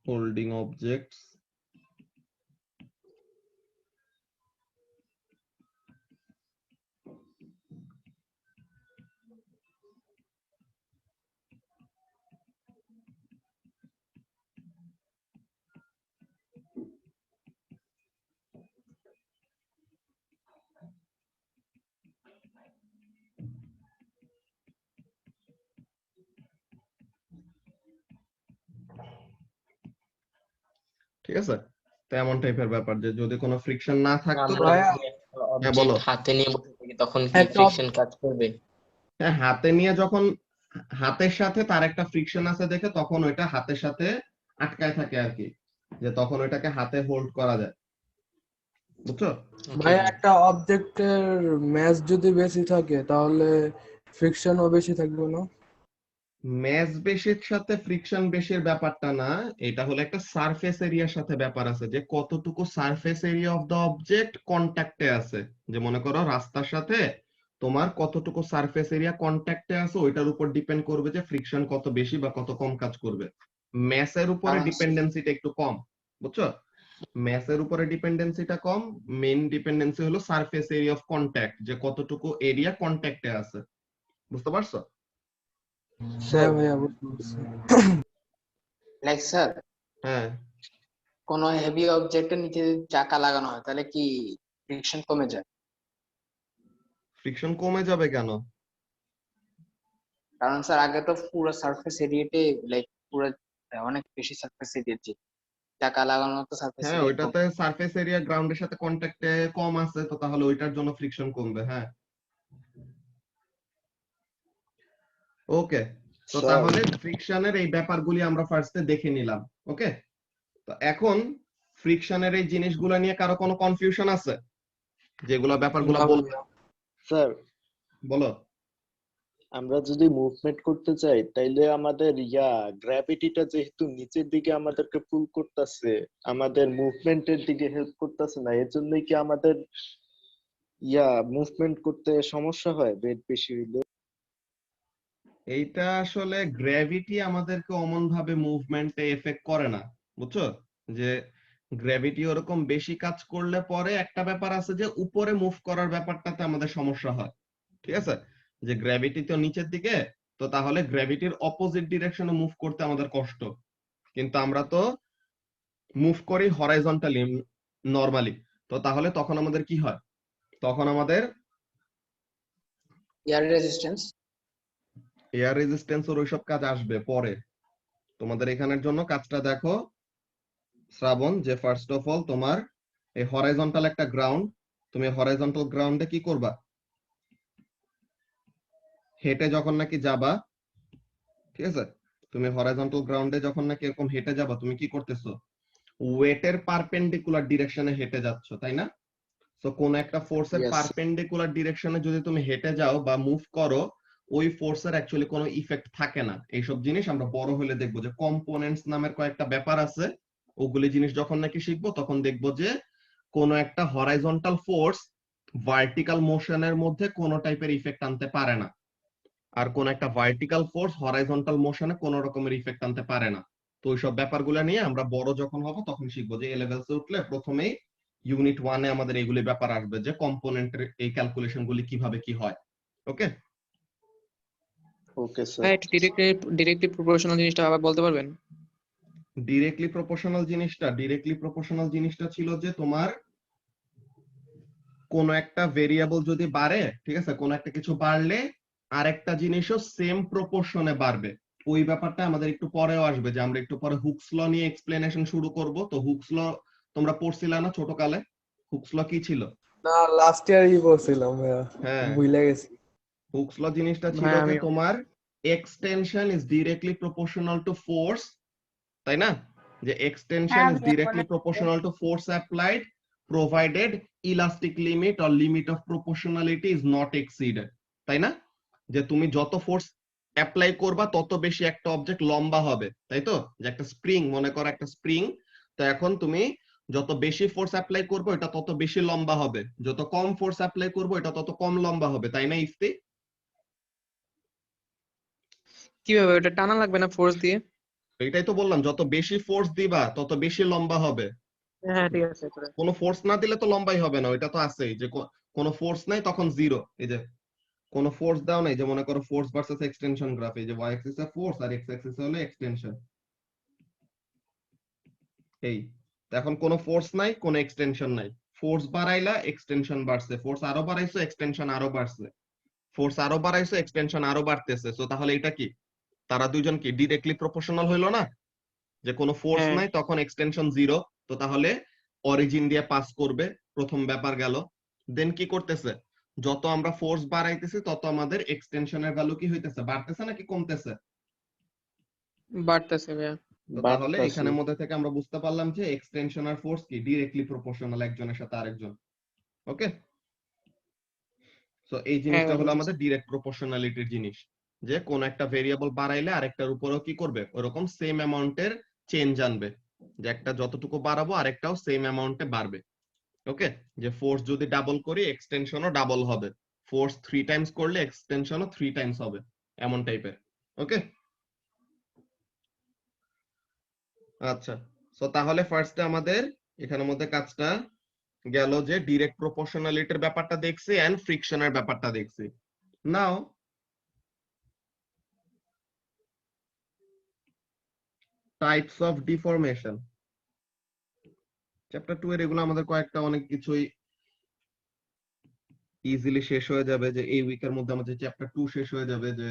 holding objects, ঠিক আছে? তো এমন টাইপের ব্যাপার, যে যদি কোনো ফ্রিকশন না থাকতো, আমরা ভাইয়া, যদি একটা হ্যাঁ বলো। অবজেক্ট হাতে নিয়ে বসে থাকি তখন কি একটা ফ্রিকশন কাজ করবে? হ্যাঁ, হাতে নিয়ে যখন হাতের সাথে তার একটা ফ্রিকশন আছে দেখে তখন ওইটা হাতের সাথে আটকায় থাকে আর কি, যে তখন ওইটাকে হাতে হোল্ড করা যায়। বুঝছো? ভাইয়া একটা অবজেক্টের ম্যাস যদি বেশি থাকে তাহলে ফ্রিকশনও বেশি থাকবে না? ম্যাস বেশির সাথে ফ্রিকশন বেশির ব্যাপারটা না, এটা হলো একটা সারফেস এরিয়ার সাথে ব্যাপার আছে, যে কতটুকু surface area of the object কন্ট্যাক্টে আছে। যে মনে করো রাস্তার সাথে তোমার কতটুকু সারফেস এরিয়া কন্ট্যাক্টে আছে, ওইটার উপর ডিপেন্ড করবে যে ফ্রিকশন কত বেশি বা কত কম কাজ করবে। ম্যাসের উপরে ডিপেন্ডেন্সিটা একটু কম। বুঝছো? ম্যাসের উপরে ডিপেন্ডেন্সিটা কম, মেইন ডিপেন্ডেন্সি হলো সারফেস এরিয়া অফ কন্ট্যাক্ট, যে কতটুকু এরিয়া কন্ট্যাক্টে আছে। বুঝতে পারছো? হ্যাঁ ভাইয়া, বুঝতে পারছি। লাইক স্যার, হ্যাঁ, কোন হেভি অবজেক্টের নিচে যদি চাকা লাগানো হয় তাহলে কি ফ্রিকশন কমে যায়? ফ্রিকশন কমে যাবে কেন? কারণ স্যার আগে তো পুরো সারফেস এরিয়াতে লাইক পুরো অনেক বেশি সারফেস এরিয়া ছিল, চাকা লাগানো তো সারফেস হ্যাঁ, এরিয়া কম। ওইটাতে সারফেস এরিয়া গ্রাউন্ডের সাথে কন্ট্যাক্টে কম আছে, তো তাহলে ওইটার জন্য ফ্রিকশন কমবে। হ্যাঁ, ওকে। তো স্যার তাহলে ফ্রিকশনের এই ব্যাপারগুলি আমরা ফার্স্টে দেখে নিলাম। ওকে, তো এখন ফ্রিকশনের এই জিনিসগুলো নিয়ে কারো কোনো কনফিউশন আছে? যেগুলো ব্যাপারগুলো না বলবো, ভাইয়া। স্যার বলো। আমরা যদি মুভমেন্ট করতে চাই তাইলে আমাদের গ্র্যাভিটিটা যেহেতু নিচের দিকে আমাদেরকে পুল করতেছে, আমাদের মুভমেন্টের দিকে হেল্প করতেছে না, এর জন্যই কি আমাদের মুভমেন্ট করতে সমস্যা হয় ওয়েট বেশি হইলে? এইটা আসলে গ্র্যাভিটি আমাদেরকে অমন ভাবে মুভমেন্টে এফেক্ট করে না, বুঝছো? যে গ্র্যাভিটি ওরকম বেশি কাজ করলে পরে একটা ব্যাপার আছে যে উপরে মুভ করার ব্যাপারটাতে আমাদের সমস্যা হয়, ঠিক আছে? যে গ্র্যাভিটি তো নিচের দিকে, তো তাহলে গ্র্যাভিটির অপোজিট ডিরেকশনে মুভ করতে আমাদের কষ্ট, কিন্তু আমরা তো মুভ করি হরাইজন্টালি নরমালি। তো তাহলে তখন আমাদের কি হয়? তখন আমাদের এয়ার রেজিস্ট্যান্স। এয়ার রেজিস্ট্যান্স ওর ওইসব কাজ আসবে পরে। তোমাদের এখানের জন্য কাজটা দেখো শ্রাবণ, যে ফার্স্ট অফ অল তোমার এই হরাইজন্টাল একটা গ্রাউন্ড, তুমি হরাইজন্টাল গ্রাউন্ডে কি করবা? হেঁটে যখন নাকি যাবা, ঠিক আছে, তুমি হরাইজন্টাল গ্রাউন্ডে যখন নাকি এরকম হেঁটে যাবা, তুমি কি করতেছো? ওয়েটের পারপেন্ডিকুলার ডিরেকশনে হেঁটে যাচ্ছ, তাই না? তো কোন একটা ফোর্সের Yes. পারপেন্ডিকুলার ডিরেকশনে যদি তুমি হেঁটে যাও বা মুভ করো, ওই ফোর্সের অ্যাকচুয়ালি কোনো ইফেক্ট থাকে না। এইসব জিনিস আমরা বড় হলে দেখবো, যে কম্পোনেন্টস নামের কয়েকটা ব্যাপার আছে, ওগুলি জিনিস যখন নাকি শিখবো তখন দেখবো যে কোন একটা হরাইজন্টাল ফোর্স ভার্টিক্যাল মোশনের মধ্যে কোনো টাইপের ইফেক্ট আনতে পারে না, আর কোন একটা ভার্টিক্যাল ফোর্স হরাইজন্টাল মোশনে কোনো রকমের ইফেক্ট আনতে পারে না। তো ওইসব ব্যাপারগুলো নিয়ে আমরা বড় যখন হব তখন শিখবো, যে এ লেভেলসে উঠলে প্রথমেই ইউনিট 1-এ আমাদের এইগুলি ব্যাপার আসবে, যে কম্পোনেন্টের এই ক্যালকুলেশন গুলি কিভাবে কি হয়। ওকে, ওকে স্যার। ভাই একটু ডিরেক্টলি প্রপোর্শনাল জিনিসটা আবার বলতে পারবেন? ডিরেক্টলি প্রপোর্শনাল জিনিসটা ছিল যে তোমার কোন একটা ভেরিয়েবল যদি বাড়ে, ঠিক আছে, কোন একটা কিছু বাড়লে আরেকটা জিনিসও সেম প্রপোর্শনে বাড়বে। ওই ব্যাপারটা আমাদের একটু পরেও আসবে, যে আমরা একটু পরে হুকস ল নিয়ে এক্সপ্লেনেশন শুরু করব। তো হুকস ল তোমরা পড়ছিলা না ছোটকালে? হুকস ল কি ছিল? না, লাস্ট ইয়ারই বলছিলাম ভাইয়া, হ্যাঁ, ভুলে গেছি। হুকস ল জিনিসটা ছিল ভাই যে আমি তোমার extension is directly proportional to force, তাই না? যে এক্সটেনশন হ্যাঁ ইজ ভাইয়া ডিরেক্টলি মনে আছে। Proportional to force applied provided elastic limit or limit of proportionality is not exceeded, তাই না? যে তুমি যত ফোর্স অ্যাপ্লাই করবা তত বেশি একটা অবজেক্ট লম্বা হবে, তাই তো? যে একটা স্প্রিং, মনে করো একটা স্প্রিং, তো এখন তুমি যত বেশি ফোর্স অ্যাপ্লাই করবে এটা তত বেশি লম্বা হবে, যত কম ফোর্স অ্যাপ্লাই করবে এটা তত কম লম্বা হবে, তাই না ইফতি? কিভাবে ওটা টানা লাগবে না ফোর্স দিয়ে? এটাই তো বললাম, যত বেশি ফোর্স দিবা তত বেশি লম্বা হবে। হ্যাঁ ঠিক আছে। কোনো ফোর্স না দিলে তো লম্বাই হবে না, ওইটা তো আছেই, যে কোনো ফোর্স নাই তখন জিরো। এই যে কোনো ফোর্স দাও নাই, যে মনে করো ফোর্স ভার্সেস এক্সটেনশন গ্রাফ, এই যে ওয়াই অ্যাক্সিস এ ফোর্স আর এক্স অ্যাক্সিস হলো এক্সটেনশন, এই তো এখন কোনো ফোর্স নাই, কোনো এক্সটেনশন নাই, ফোর্স বাড়াইলা এক্সটেনশন বাড়ছে, ফোর্স আরো বাড়াইছো এক্সটেনশন আরো বাড়ছে, ফোর্স আরো বাড়াইছো এক্সটেনশন আরো বাড়তেছে। তো তাহলে এটা কি, তারা দুইজন কি ডিরেক্টলি প্রপোর্শনাল হইলো না? যে কোনো ফোর্স হ্যাঁ নাই তখন এক্সটেনশন জিরো, তো তাহলে অরিজিন দিয়ে পাস করবে, প্রথম ব্যাপার গেল। দেন কি করতেছে, যত আমরা ফোর্স বাড়াইতেছি তত আমাদের এক্সটেনশনের ভ্যালু কি হইতেছে, বাড়তেছে নাকি কমতেছে? বাড়তেছে ভাইয়া। তো তাহলে বাড়তাছে। এখানের মধ্যে থেকে আমরা বুঝতে পারলাম যে এক্সটেনশন আর ফোর্স কি ডিরেক্টলি প্রপোর্শনাল একজনের সাথে আরেকজন। ওকে, সো এই হ্যাঁ জিনিসটা ভাই হলো বুঝছি। আমাদের ডিরেক্ট প্রপোর্শনালিটির জিনিস, যে কোন একটা ভেরিয়েবল বাড়াইলে আরেকটার উপরেও কি করবে, ওরকম সেম অ্যামাউন্টের চেঞ্জ আনবে, যে একটা যতটুকু বাড়াবো আরেকটাও সেম অ্যামাউন্টে বাড়বে। ওকে, যে ফোর্স যদি ডাবল করি এক্সটেনশনও ডাবল হবে, ফোর্স 3 টাইমস করলে এক্সটেনশনও 3 টাইমস হবে, এমন টাইপের। ওকে, আচ্ছা, সো তাহলে ফার্স্টে আমাদের এখানের মধ্যে কাজটা গেল, যে ডিরেক্ট প্রপোর্শনালিটির ব্যাপারটা দেখছি এন্ড ফ্রিকশনের ব্যাপারটা দেখছি। নাও টাইপস অফ ডিফরমেশন, চ্যাপ্টার 2 এর এগুলো আমাদের কয়েকটা অনেক কিছুই ইজিলি শেষ হয়ে যাবে, যে এই উইকের মধ্যে আমাদের চ্যাপ্টার 2 শেষ হয়ে যাবে, যে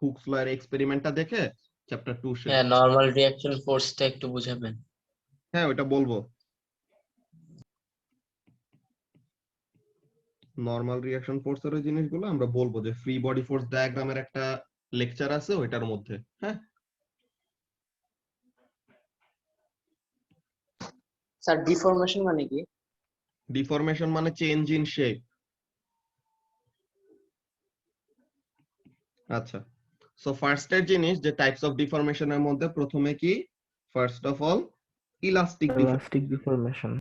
হুকস ল এর এক্সপেরিমেন্টটা দেখে চ্যাপ্টার 2 শেষ। হ্যাঁ, নর্মাল রিয়াকশন ফোর্সটা একটু বুঝাবেন। হ্যাঁ, ওটা বলবো। নরমাল রিঅ্যাকশন ফোর্সের ওই জিনিসগুলো আমরা বলবো, যে ফ্রি বডি ফোর্স ডায়াগ্রামের একটা লেকচার আছে ওইটার মধ্যে। হ্যাঁ, স্যার ডিফরমেশন মানে কি? ডিফরমেশন মানে চেঞ্জ ইন শেপ। আচ্ছা, সো ফার্স্টের জিনিস যে টাইপস অফ ডিফরমেশনের মধ্যে প্রথমে কি, first of all elastic Elastic deformation.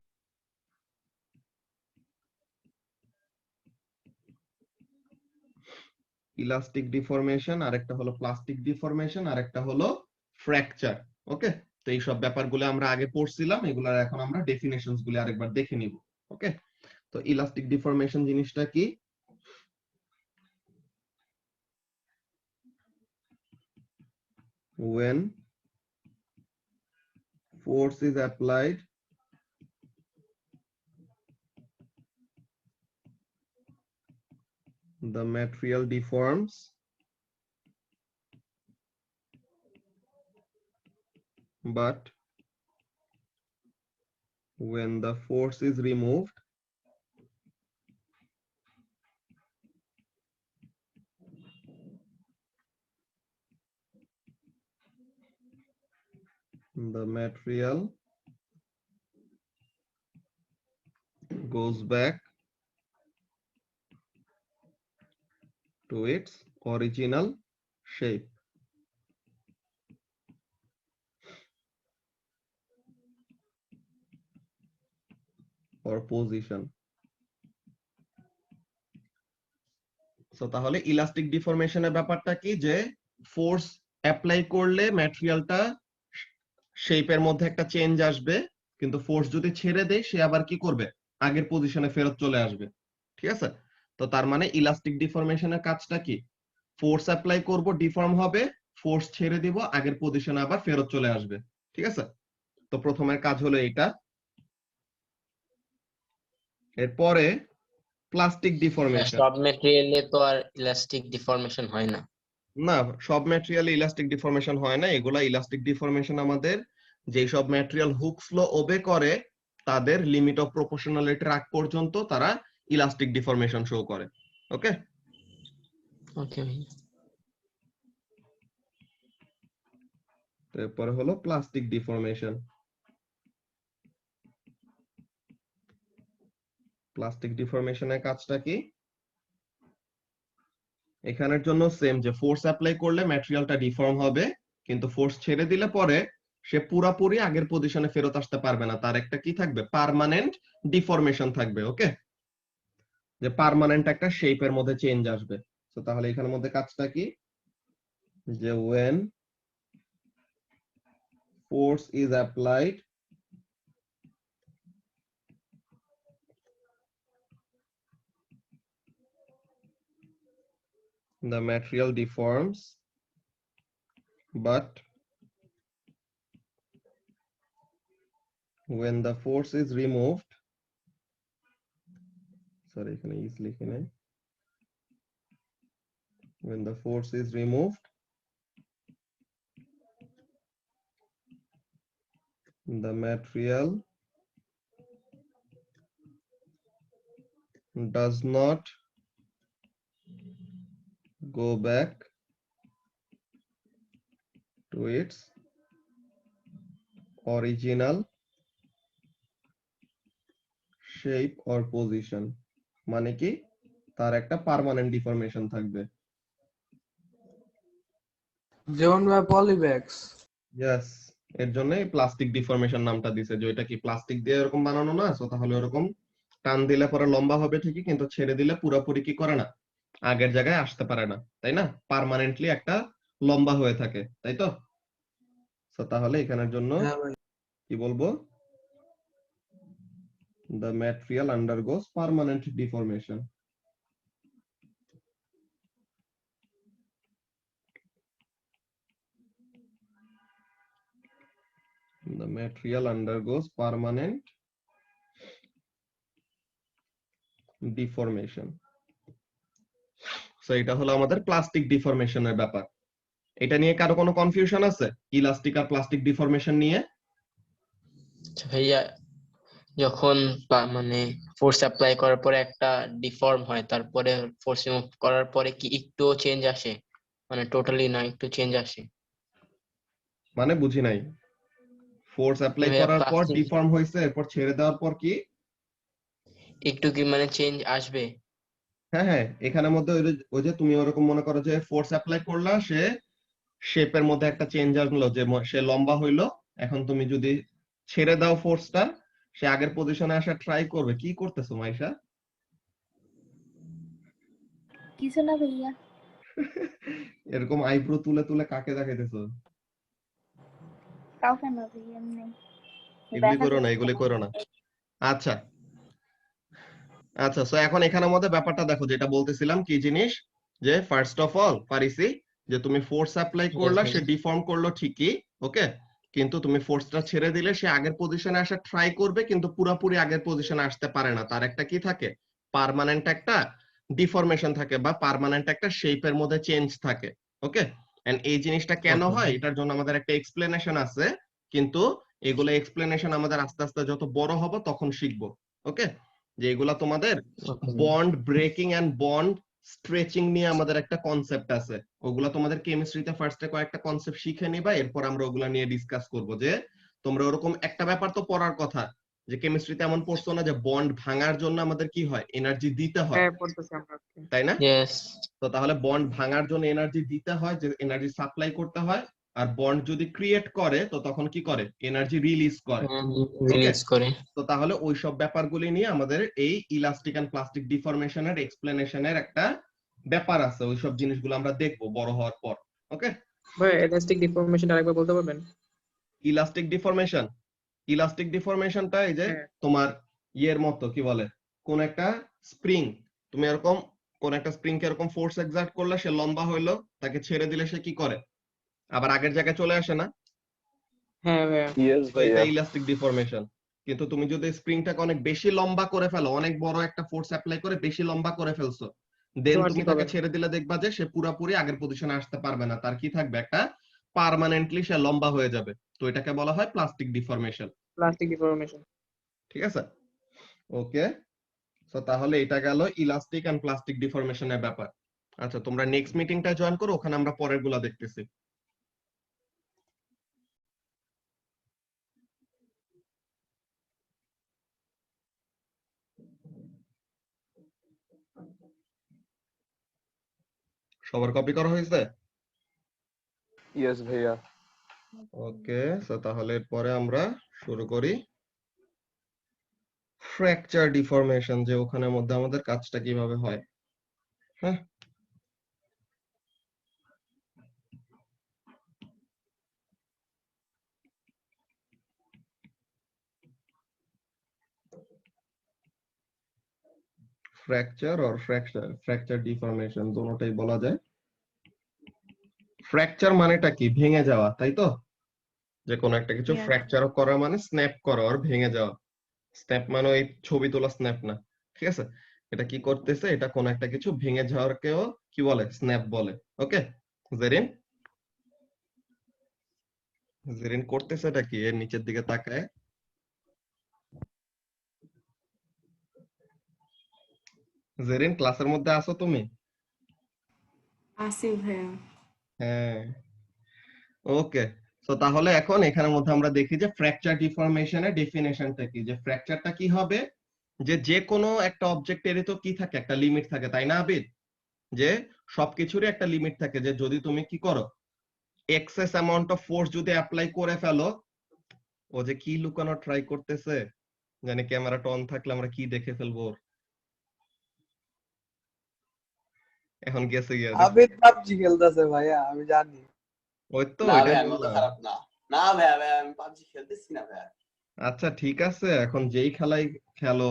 Elastic deformation, আরেকটা হলো প্লাস্টিক ডিফরমেশন, আরেকটা হলো ফ্র্যাকচার। ওকে, তো এই সব ব্যাপারগুলো আমরা আগে পড়ছিলাম, এগুলার এখন আমরা ডেফিনেশনস গুলো আরেকবার দেখে নিব। ওকে, তো ইলাস্টিক ডিফরমেশন জিনিসটা কি? When force is applied the material deforms but when the force is removed the material goes back to its original shape. Or position. So তাহলে ইলাস্টিক ডিফরমেশনের ব্যাপারটা কি, যে ফোর্স অ্যাপ্লাই করলে ম্যাটেরিয়ালটা শেপের মধ্যে একটা চেঞ্জ আসবে, কিন্তু ফোর্স যদি ছেড়ে দেয় সে আবার কি করবে, আগের পজিশনে ফেরত চলে আসবে। ঠিক আছে, তো তার মানে ইলাস্টিক ডিফরমেশনের কাজটা কি, ফোর্স অ্যাপ্লাই করব, ডিফর্ম হবে, ফোর্স ছেড়ে দিব, আগের পজিশনে আবার ফেরত চলে আসবে। ঠিক আছে, তো প্রথমের কাজ হলো এটা। এরপরে প্লাস্টিক ডিফরমেশন। সব ম্যাটেরিয়ালে তো আর ইলাস্টিক ডিফরমেশন হয় না। না, সব ম্যাটেরিয়ালে ইলাস্টিক ডিফরমেশন হয় না। এগুলা ইলাস্টিক ডিফরমেশন আমাদের যেই সব ম্যাটেরিয়াল হুক ফ্লো ওবে করে তাদের লিমিট অফ প্রপোর্শনালিটির আগ পর্যন্ত তারা ইলাস্টিক ডিফরমেশন শো করে। ওকে, ওকে ভাই। তারপরে হলো প্লাস্টিক ডিফরমেশন। প্লাস্টিক ডিফরমেশনের কাজটা কি, এখানের জন্য সেম, যে ফোর্স অ্যাপ্লাই করলে ম্যাটেরিয়ালটা ডিফর্ম হবে, কিন্তু ফোর্স ছেড়ে দিলে পরে সে পুরাপুরি আগের পজিশনে ফেরত আসতে পারবে না, তার একটা কি থাকবে, পার্মানেন্ট ডিফরমেশন থাকবে। ওকে, যে পার্মানেন্ট একটা শেপের মধ্যে চেঞ্জ আসবে। তো তাহলে এখানের মধ্যে কাজটা কি, যে when force is applied the material deforms but when the force is removed, sorry এখানে is লিখি নাই, when the force is removed the material does not go back to its original shape or position, মানে কি তার একটা permanent deformation থাকবে। যেমন পলিব্যাগস। Yes, এর জন্য প্লাস্টিক ডিফরমেশন নামটা দিছে, যে এটা কি প্লাস্টিক দিয়ে এরকম বানানো না, সো তাহলে এরকম টান দিলে পরে লম্বা হবে ঠিকই, কিন্তু ছেড়ে দিলে পুরোপুরি কি করে না, আগের জায়গায় আসতে পারে না, তাই না, পার্মানেন্টলি একটা লম্বা হয়ে থাকে, তাই তো। সো তাহলে এখানের জন্য হ্যাঁ ভাই। কি বলবো, the material undergoes permanent deformation. The material undergoes permanent deformation. So এটা হলো আমাদের প্লাস্টিক ডিফরমেশনের ব্যাপার। এটা নিয়ে কারো কোনো কনফিউশন আছে, ইলাস্টিক আর প্লাস্টিক ডিফরমেশন নিয়ে? আচ্ছা ভাইয়া, যখন মানে ফোর্স অ্যাপ্লাই করার পরে একটা ডিফর্ম হয়, তারপরে ফোর্স রিমুভ করার পরে কি একটু চেঞ্জ আসে, মানে টোটালি না, একটু চেঞ্জ আসে। মানে বুঝি নাই। ফোর্স অ্যাপ্লাই ভাইয়া করার পর প্লাস্টিক ডিফর্ম হয়েছে, এরপর ছেড়ে দেওয়ার পর কি? একটু কি মানে চেঞ্জ আসবে? হ্যাঁ হ্যাঁ, এখানের মধ্যে ওই যে তুমি ওরকম মনে করো যে ফোর্স অ্যাপ্লাই করলা, সে শেপের মধ্যে একটা চেঞ্জ আসলো, যে সে লম্বা হইলো। এখন তুমি যদি ছেড়ে দাও ফোর্সটা, সে আগের পজিশনে আসা ট্রাই করবে। কি করতেছো মাইশা? কিছু না ভাইয়া। এরকম আইব্রো তুলে তুলে কাকে দেখাইতেছো? কাউকে না ভাইয়া, এমনি এগুলি দেখা করো না, যাচ্ছে। এগুলি করো না। আচ্ছা আচ্ছা, সো এখন এখানের মধ্যে ব্যাপারটা দেখো, যেটা বলতেছিলাম কি জিনিস, যে ফার্স্ট অফ অল পারিসি, যে তুমি ফোর্স অ্যাপ্লাই Yes, করলা, সে ভাইয়া। ডিফর্ম করলো ঠিকই, ওকে, কিন্তু তুমি ফোর্সটা ছেড়ে দিলে সে আগের পজিশনে আসা ট্রাই করবে, কিন্তু পুরোপুরি আগের পজিশনে আসতে পারে না। তার একটা কি থাকে, পার্মানেন্ট একটা ডিফরমেশন থাকে, বা পার্মানেন্ট একটা শেপের মধ্যে চেঞ্জ থাকে, ওকে। এন্ড এই জিনিসটা কেন Okay. হয়, এটার জন্য আমাদের একটা এক্সপ্লেনেশন আছে, কিন্তু এগুলো এক্সপ্লেনেশন আমাদের আস্তে আস্তে যত বড় হবো তখন শিখবো, ওকে। যে এগুলা তোমাদের Okay, ভাইয়া। Bond breaking and bond stretching নিয়ে আমাদের একটা কনসেপ্ট আছে, ওগুলা তোমাদের কেমিস্ট্রিতে ফার্স্টে কয়েকটা কনসেপ্ট শিখে নিবা, এরপর আমরা ওগুলা নিয়ে ডিসকাস করব। যে তোমরা ওরকম একটা ব্যাপার তো পড়ার কথা, যে কেমিস্ট্রিতে এমন পড়ছো না যে বন্ড ভাঙার জন্য আমাদের কি হয়, এনার্জি দিতে হয়, হ্যাঁ পড়তেছি আমরা। তাই না? Yes. তো তাহলে বন্ড ভাঙার জন্য এনার্জি দিতে হয়, যে এনার্জি সাপ্লাই করতে হয়, আর বন্ড যদি ক্রিয়েট করে তো তখন কি করে, এনার্জি রিলিজ করে, ওকে। রিলিজ করে। তো তাহলে ওই সব ব্যাপারগুলি নিয়ে আমাদের এই ইলাস্টিক এন্ড প্লাস্টিক ডিফরমেশনের এক্সপ্লেনেশনের একটা ব্যাপার আছে, ওই সব জিনিসগুলো আমরা দেখবো বড় হওয়ার পর, ওকে। ভাই এলাস্টিক ডিফর্মেশন আরেকবার বলতে পারবেন? ইলাস্টিক ডিফরমেশনটা এই যে হ্যাঁ। তোমার ইয়ের মতো, কি বলে, কোন একটা স্প্রিং, তুমি এরকম কোন একটা স্প্রিং কে এরকম ফোর্স এক্সার্ট করলে, সে লম্বা হইলো, তাকে ছেড়ে দিলে সে কি করে, আবার আগের জায়গায় চলে আসে না? হ্যাঁ ভাইয়া। ইয়েস তো এটা ভাইয়া। Elastic deformation. কিন্তু তুমি যদি স্প্রিংটাকে অনেক বেশি লম্বা করে ফেলো, অনেক বড় একটা ফোর্স অ্যাপ্লাই করে বেশি লম্বা করে ফেলছো, দেন তোমার তুমি ঠিক তাকে হবে না। ছেড়ে দিলে দেখবা যে সে পুরোপুরি আগের পজিশনে আসতে পারবে না, তার কি থাকবে, একটা পার্মানেন্টলি সে লম্বা হয়ে যাবে। তো এটাকে বলা হয় প্লাস্টিক ডিফরমেশন, প্লাস্টিক ডিফর্মেশন। ঠিক আছে? ওকে, তো তাহলে এটা গেল ইলাস্টিক এন্ড প্লাস্টিক ডিফরমেশনের ব্যাপার। আচ্ছা, তোমরা নেক্সট মিটিংটা জয়েন করো, ওখানে আমরা পরের গুলা দেখতেছি। সবার কপি করা হয়েছে? ইয়েস ভাইয়া। ওকে, সো তাহলে এরপরে আমরা শুরু করি ফ্র্যাকচার ডিফরমেশন, যে ওখানের মধ্যে আমাদের কাজটা কিভাবে হয়। হ্যাঁ, ফ্র্যাকচার আর ফ্র্যাকচার ডিফরমেশন দুটোটাই বলা যায়। ফ্র্যাকচার মানেটা কি, ভেঙে যাওয়া, তাই তো? যে কোনো একটা কিছু Yeah. ফ্র্যাকচার করা মানে স্ন্যাপ করা আর ভেঙে যাওয়া। স্ন্যাপ মানে ওই ছবি তোলা স্ন্যাপ না, ঠিক আছে? এটা কি করতেছে, এটা কোন একটা কিছু ভেঙে যাওয়ারকেও কি বলে, স্ন্যাপ বলে, ওকে। জেরিন জেরিন করতেছে এটা কি, এর নিচের দিকে তাকায়। জেরিন ক্লাসের মধ্যে আছো তুমি? আসি ভাইয়া। হ্যাঁ, ওকে। তো তাহলে এখন এখানের মধ্যে আমরা দেখি যে ফ্র্যাকচার ডিফরমেশনের ডেফিনেশনটা কি, যে ফ্র্যাকচারটা কি হবে, যে কোনো একটা অবজেক্টেরই তো কি থাকে, একটা লিমিট থাকে, তাই না আবিদ? যে সবকিছুরই একটা লিমিট থাকে, যে যদি তুমি কি করো, এক্সেস অ্যামাউন্ট অফ ফোর্স যদি অ্যাপ্লাই করে ফেলো, ও যে কি লুকানো ট্রাই করতেছে, জানি ক্যামেরাটা অন থাকলে আমরা কি দেখে ফেলবো ওর। এখন গেছে গিয়া দেখো। আবিদ পাবজি খেলতেছে ভাইয়া, আমি জানি। ওই তো না ওইটাই ভাই, আমি তো বললাম। খারাপ না। না ভাইয়া, ভাই আমি পাবজি খেলতেছি না ভাইয়া। আচ্ছা ঠিক আছে, এখন যেই খেলাই খেলো,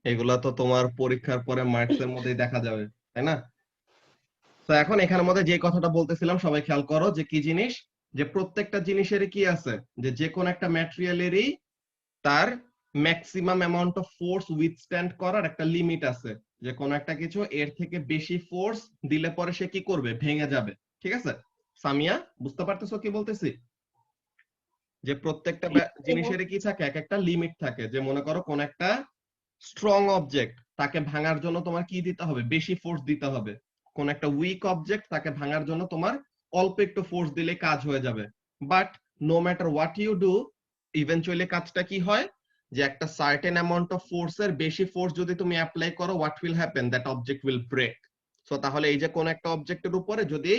এগুলা তো তোমার পরীক্ষার পরে মার্কস এর মধ্যেই দেখা যাবে, তাই না? তো এখন এখানের মধ্যে যে কথাটা বলতেছিলাম সবাই খেয়াল করো, যে কি জিনিস, যে প্রত্যেকটা জিনিসেরই কি আছে, যে কোন একটা ম্যাটেরিয়ালেরই তার maximum amount of force withstand করার একটা লিমিট আছে, যে কোন একটা কিছু এর থেকে বেশি ফোর্স দিলে পরে সে কি করবে, ভেঙে যাবে, ঠিক আছে? সামিয়া বুঝতে পারতেছো কি বলতেছি? যে প্রত্যেকটা জিনিসেরই কি থাকে, এক একটা লিমিট থাকে, যে মনে করো কোন একটা স্ট্রং অবজেক্ট, তাকে ভাঙার জন্য তোমার কি দিতে হবে, বেশি ফোর্স দিতে হবে। কোন একটা উইক অবজেক্ট তাকে ভাঙার জন্য তোমার অল্প একটু ফোর্স দিলে কাজ হয়ে যাবে, but no matter what you do eventually কাজটা কি হয় যে একটা সার্টেন অ্যামাউন্ট অফ ফোর্সের বেশি ফোর্স যদি তুমি অ্যাপ্লাই করো, what will happen, that object will break. So তাহলে এই যে কোন একটা অবজেক্টের উপরে যদি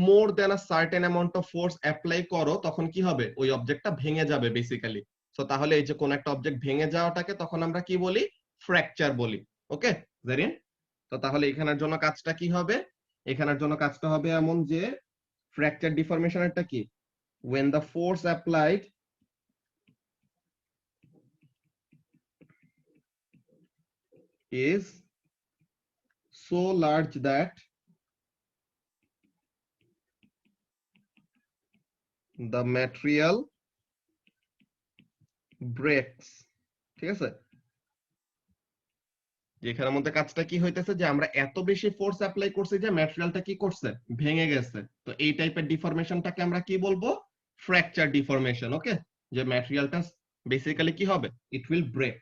more than a certain amount of force apply করো তখন কি হবে, ওই অবজেক্টটা ভেঙে যাবে বেসিক্যালি। সো তাহলে এই যে কোন একটা অবজেক্ট ভেঙে যাওয়াটাকে তখন আমরা কি বলি, ফ্র্যাকচার বলি। ওকে জেরিন, তো তাহলে এখানের জন্য কাজটা কি হবে, এখানের জন্য কাজটা হবে এমন যে ফ্র্যাকচার ডিফরমেশনেরটা কি, when the force applied is so large that the material breaks। ঠিক আছে, যেখানের মধ্যে কাজটা কি হইতেছে যে আমরা এত বেশি ফোর্স অ্যাপ্লাই করছি যে ম্যাটেরিয়ালটা কি করছে, ভেঙে গেছে। তো এই টাইপের ডিফরমেশনটাকে আমরা কি বলবো, ফ্র্যাকচার ডিফরমেশন। ওকে, যে ম্যাটেরিয়ালটা বেসিক্যালি কি হবে, ইট উইল ব্রেক।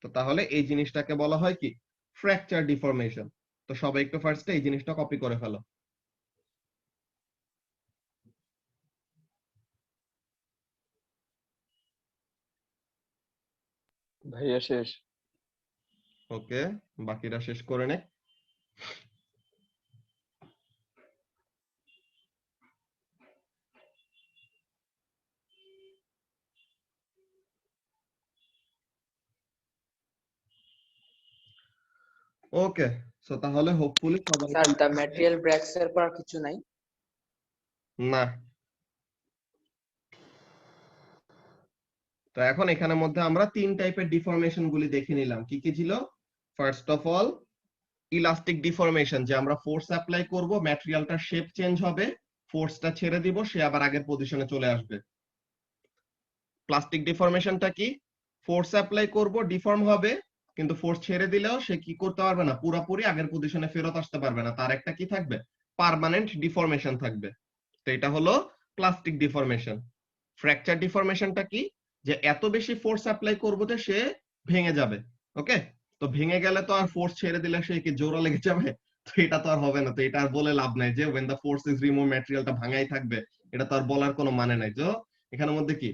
তো তাহলে এই জিনিসটাকে বলা হয় কি, ফ্র্যাকচার ডিফরমেশন। তো সবাই একটু ফার্স্টে এই জিনিসটা কপি করে ফেলো। ভাইয়া শেষ। ওকে, বাকিরা শেষ করে নে। ওকে, সো তাহলে হোপফুলি সবাই স্যার দ্য ম্যাটেরিয়াল ব্রেকস এর পর আর কিছু নাই? না। তো এখন এখানের মধ্যে আমরা তিন টাইপের ডিফরমেশন গুলি দেখে নিলাম। কি কি ছিল, first of all elastic deformation, যে আমরা ফোর্স অ্যাপ্লাই করব, ম্যাটেরিয়ালটার শেপ চেঞ্জ হবে, ফোর্সটা ছেড়ে দিব, সে আবার আগের পজিশনে চলে আসবে। প্লাস্টিক ডিফরমেশনটা কি, ফোর্স অ্যাপ্লাই করব, ডিফর্ম হবে, কিন্তু ফোর্স ছেড়ে দিলেও সে কি করতে পারবে না, পুরোপুরি আগের পজিশনে ফেরত আসতে পারবে না, তার একটা কি থাকবে, পার্মানেন্ট ডিফরমেশন থাকবে। তো এটা হলো প্লাস্টিক ডিফরমেশন। ফ্র্যাকচার ডিফরমেশনটা কি, যে এত বেশি ফোর্স অ্যাপ্লাই করবো যে সে ভেঙে যাবে। ওকে, তো ভেঙে গেলে তো আর ফোর্স ছেড়ে দিলে সে কি জোড়া লেগে যাবে, তো এটা তো আর হবে না। তো এটা আর বলে লাভ নাই যে when the force is removed ম্যাটেরিয়ালটা ভাঙাই থাকবে, এটা তো আর বলার কোনো মানে নাই। তো এখানের মধ্যে কি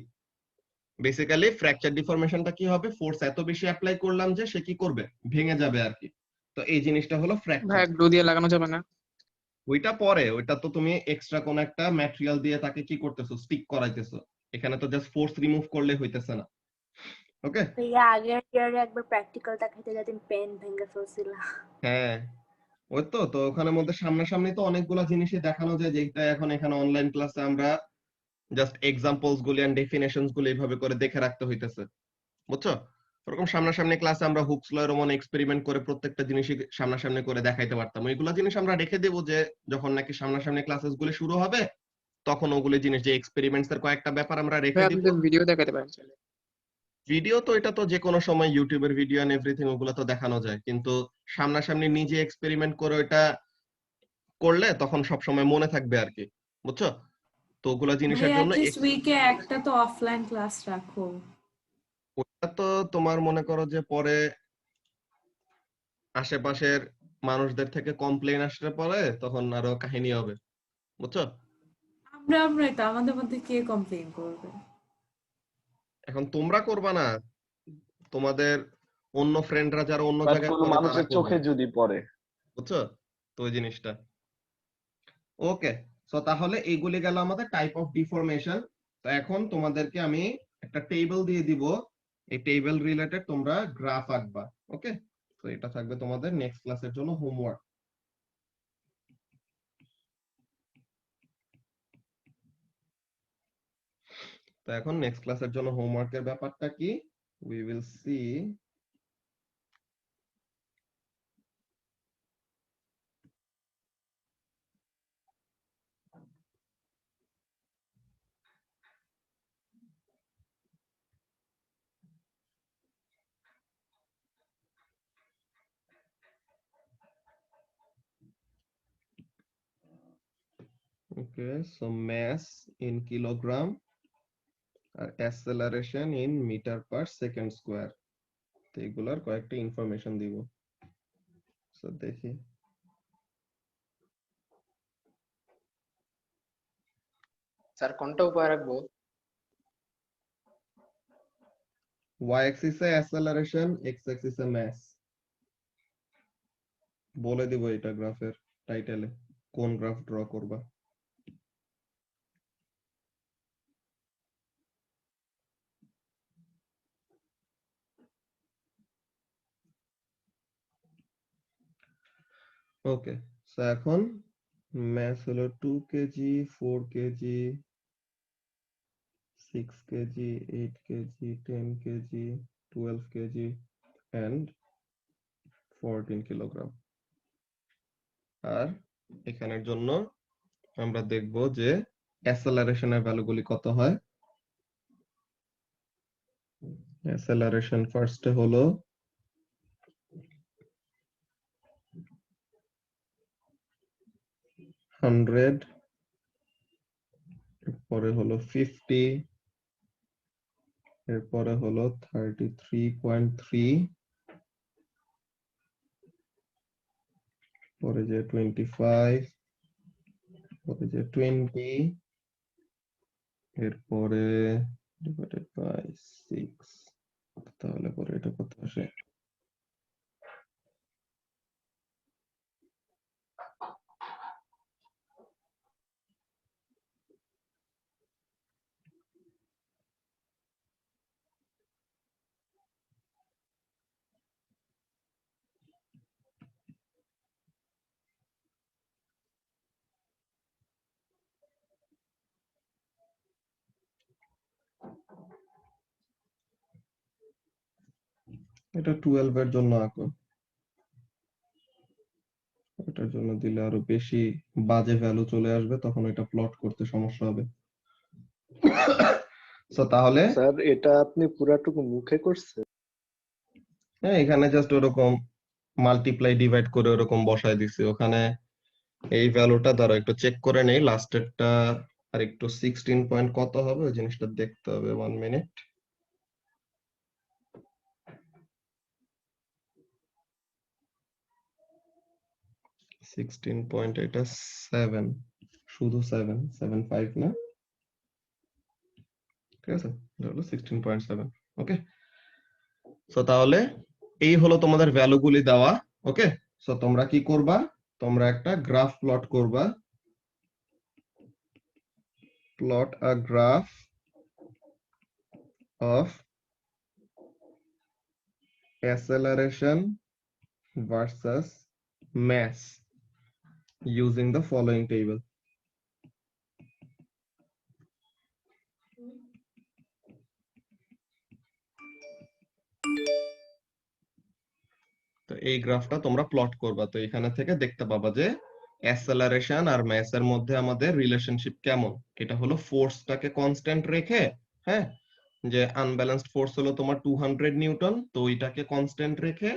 বেসিক্যালি ফ্র্যাকচার ডিফরমেশনটা কি হবে, ফোর্স এত বেশি অ্যাপ্লাই করলাম যে সে কি করবে, ভেঙে যাবে আর কি। তো এই জিনিসটা হলো ফ্র্যাকচার। ভাই গ্লু দিয়ে লাগানো যাবে না? ওইটা পরে, ওইটা তো তুমি এক্সট্রা কোন একটা ম্যাটেরিয়াল দিয়ে তাকে কি করতেছো, স্টিক করাইতেছো। এখানে তো জাস্ট ফোর্স রিমুভ করলে হইতেছে না। ওকে, ভাইয়া আগের ইয়ারে একবার প্র্যাকটিক্যাল দেখাইতে যেতেন পেন ভেঙে ফেলছিল। হ্যাঁ ওই তো। তো ওখানের মধ্যে সামনাসামনি তো অনেকগুলো জিনিসই দেখানো যায়, যেটা এখন এখানে অনলাইন ক্লাসে আমরা জাস্ট এক্সাম্পলস গুলি এন্ড ডেফিনেশনস গুলি এইভাবে করে দেখে রাখতে হইতেছে, বুঝছো। ওরকম সামনাসামনি ক্লাসে আমরা হুকস ল এর মনে এক্সপেরিমেন্ট করে প্রত্যেকটা জিনিসই সামনাসামনি করে দেখাইতে পারতাম। ওইগুলো জিনিস আমরা রেখে দেবো যে যখন নাকি সামনাসামনি ক্লাসেস গুলি শুরু হবে তখন ওগুলি জিনিস, যে এক্সপেরিমেন্টস এর কয়েকটা ব্যাপার আমরা ভাই রেখে আপনি দিব। তো ভিডিও দেখাতে পারেন চাইলে। ভিডিও তো এটা তো যে কোনো সময় ইউটিউবের ভিডিও এন্ড এভরিথিং ওগুলো তো দেখানো যায়, কিন্তু সামনাসামনি নিজে এক্সপেরিমেন্ট করে ওটা করলে তখন সব সময় মনে থাকবে আর কি, বুঝছো। তো ওগুলা জিনিসের জন্য উইকে একটা তো অফলাইন ক্লাস রাখো। ওটা তো তোমার মনে করো যে পরে আশেপাশের মানুষদের থেকে কমপ্লেইন আসলে পরে তখন আরো কাহিনী হবে, বুঝছো। আমরাই তো, আমাদের মধ্যে কে কমপ্লেইন করবে? এখন তোমরা করবা না, তোমাদের অন্য ফ্রেন্ডরা যারা অন্য বাট জায়গায় কোনো পড়ে তারা মানুষের করবে, চোখে যদি পড়ে, বুঝছো তো ওই জিনিসটা। ওকে, সো তাহলে এইগুলি গেল আমাদের টাইপ অফ ডিফরমেশন। তো এখন তোমাদেরকে আমি একটা টেবিল দিয়ে দিব, এই টেবিল রিলেটেড তোমরা গ্রাফ আঁকবা। ওকে, তো এটা থাকবে তোমাদের নেক্সট ক্লাসের জন্য হোমওয়ার্ক। তো এখন নেক্সট ক্লাসের জন্য হোমওয়ার্কের ব্যাপারটা কি, we will see okay, so mass in kilogram আর acceleration in meter per second square। তো এগুলার কয়েকটা ইনফরমেশন দিব। সো দেখি স্যার কোনটা উপরে রাখবো? y axis এ অ্যাসেলারেশন, x axis এ mass। বলে দিব এটা গ্রাফের টাইটেলে কোন গ্রাফ ড্র করবা। ওকে, সো এখন ম্যাস হলো 2 kg, 4 kg, 6 kg, 8 kg, 10 kg, 12 kg and 14 kilogram. আর এখানের জন্য আমরা দেখব যে অ্যাসেলারেশনের ভ্যালুগুলি কত হয়। অ্যাসেলারেশন ফার্স্টে হলো 100, এরপরে হলো 50, এরপরে হলো 33.3, পরে যে 25, পরে যে 20, এরপরে ডিভাইডেড বাই 6, তাহলে পরে এটা কত আসে? এটা 12 এর জন্য আঁকো, এটার জন্য দিলে আরো বেশি বাজে ভ্যালু চলে আসবে, তখন এটা প্লট করতে সমস্যা হবে। সো তাহলে স্যার এটা আপনি পুরাটুকু মুখে করছেন? হ্যাঁ, এখানে জাস্ট ওরকম মাল্টিপ্লাই ডিভাইড করে ওরকম বসায় দিছি। ওখানে এই ভ্যালুটা দ্বারা একটু চেক করে নেই, লাস্টেরটা আর একটু 16 পয়েন্ট কত হবে ওই জিনিসটা দেখতে হবে। 1 মিনিট। 16 পয়েন্ট, এটা 7, শুধু 7, 7.5 না, ঠিক আছে, এটা হলো 16.7। ওকে, সো তাহলে এই হলো তোমাদের ভ্যালুগুলি দেওয়া। ওকে, সো তোমরা কি করবা, তোমরা একটা গ্রাফ প্লট করবা। Plot a graph of acceleration versus mass using the following table. তো এই গ্রাফটা তোমরা প্লট করবা। তো এখানে থেকে দেখতে পাবা যে অ্যাসেলারেশন আর ম্যাস এর মধ্যে আমাদের রিলেশনশিপ কেমন। এটা হলো ফোর্সটাকে কনস্ট্যান্ট রেখে, হ্যাঁ, যে আনব্যালেন্সড ফোর্স হলো তোমার 200 নিউটন, তো ওইটাকে কনস্ট্যান্ট রেখে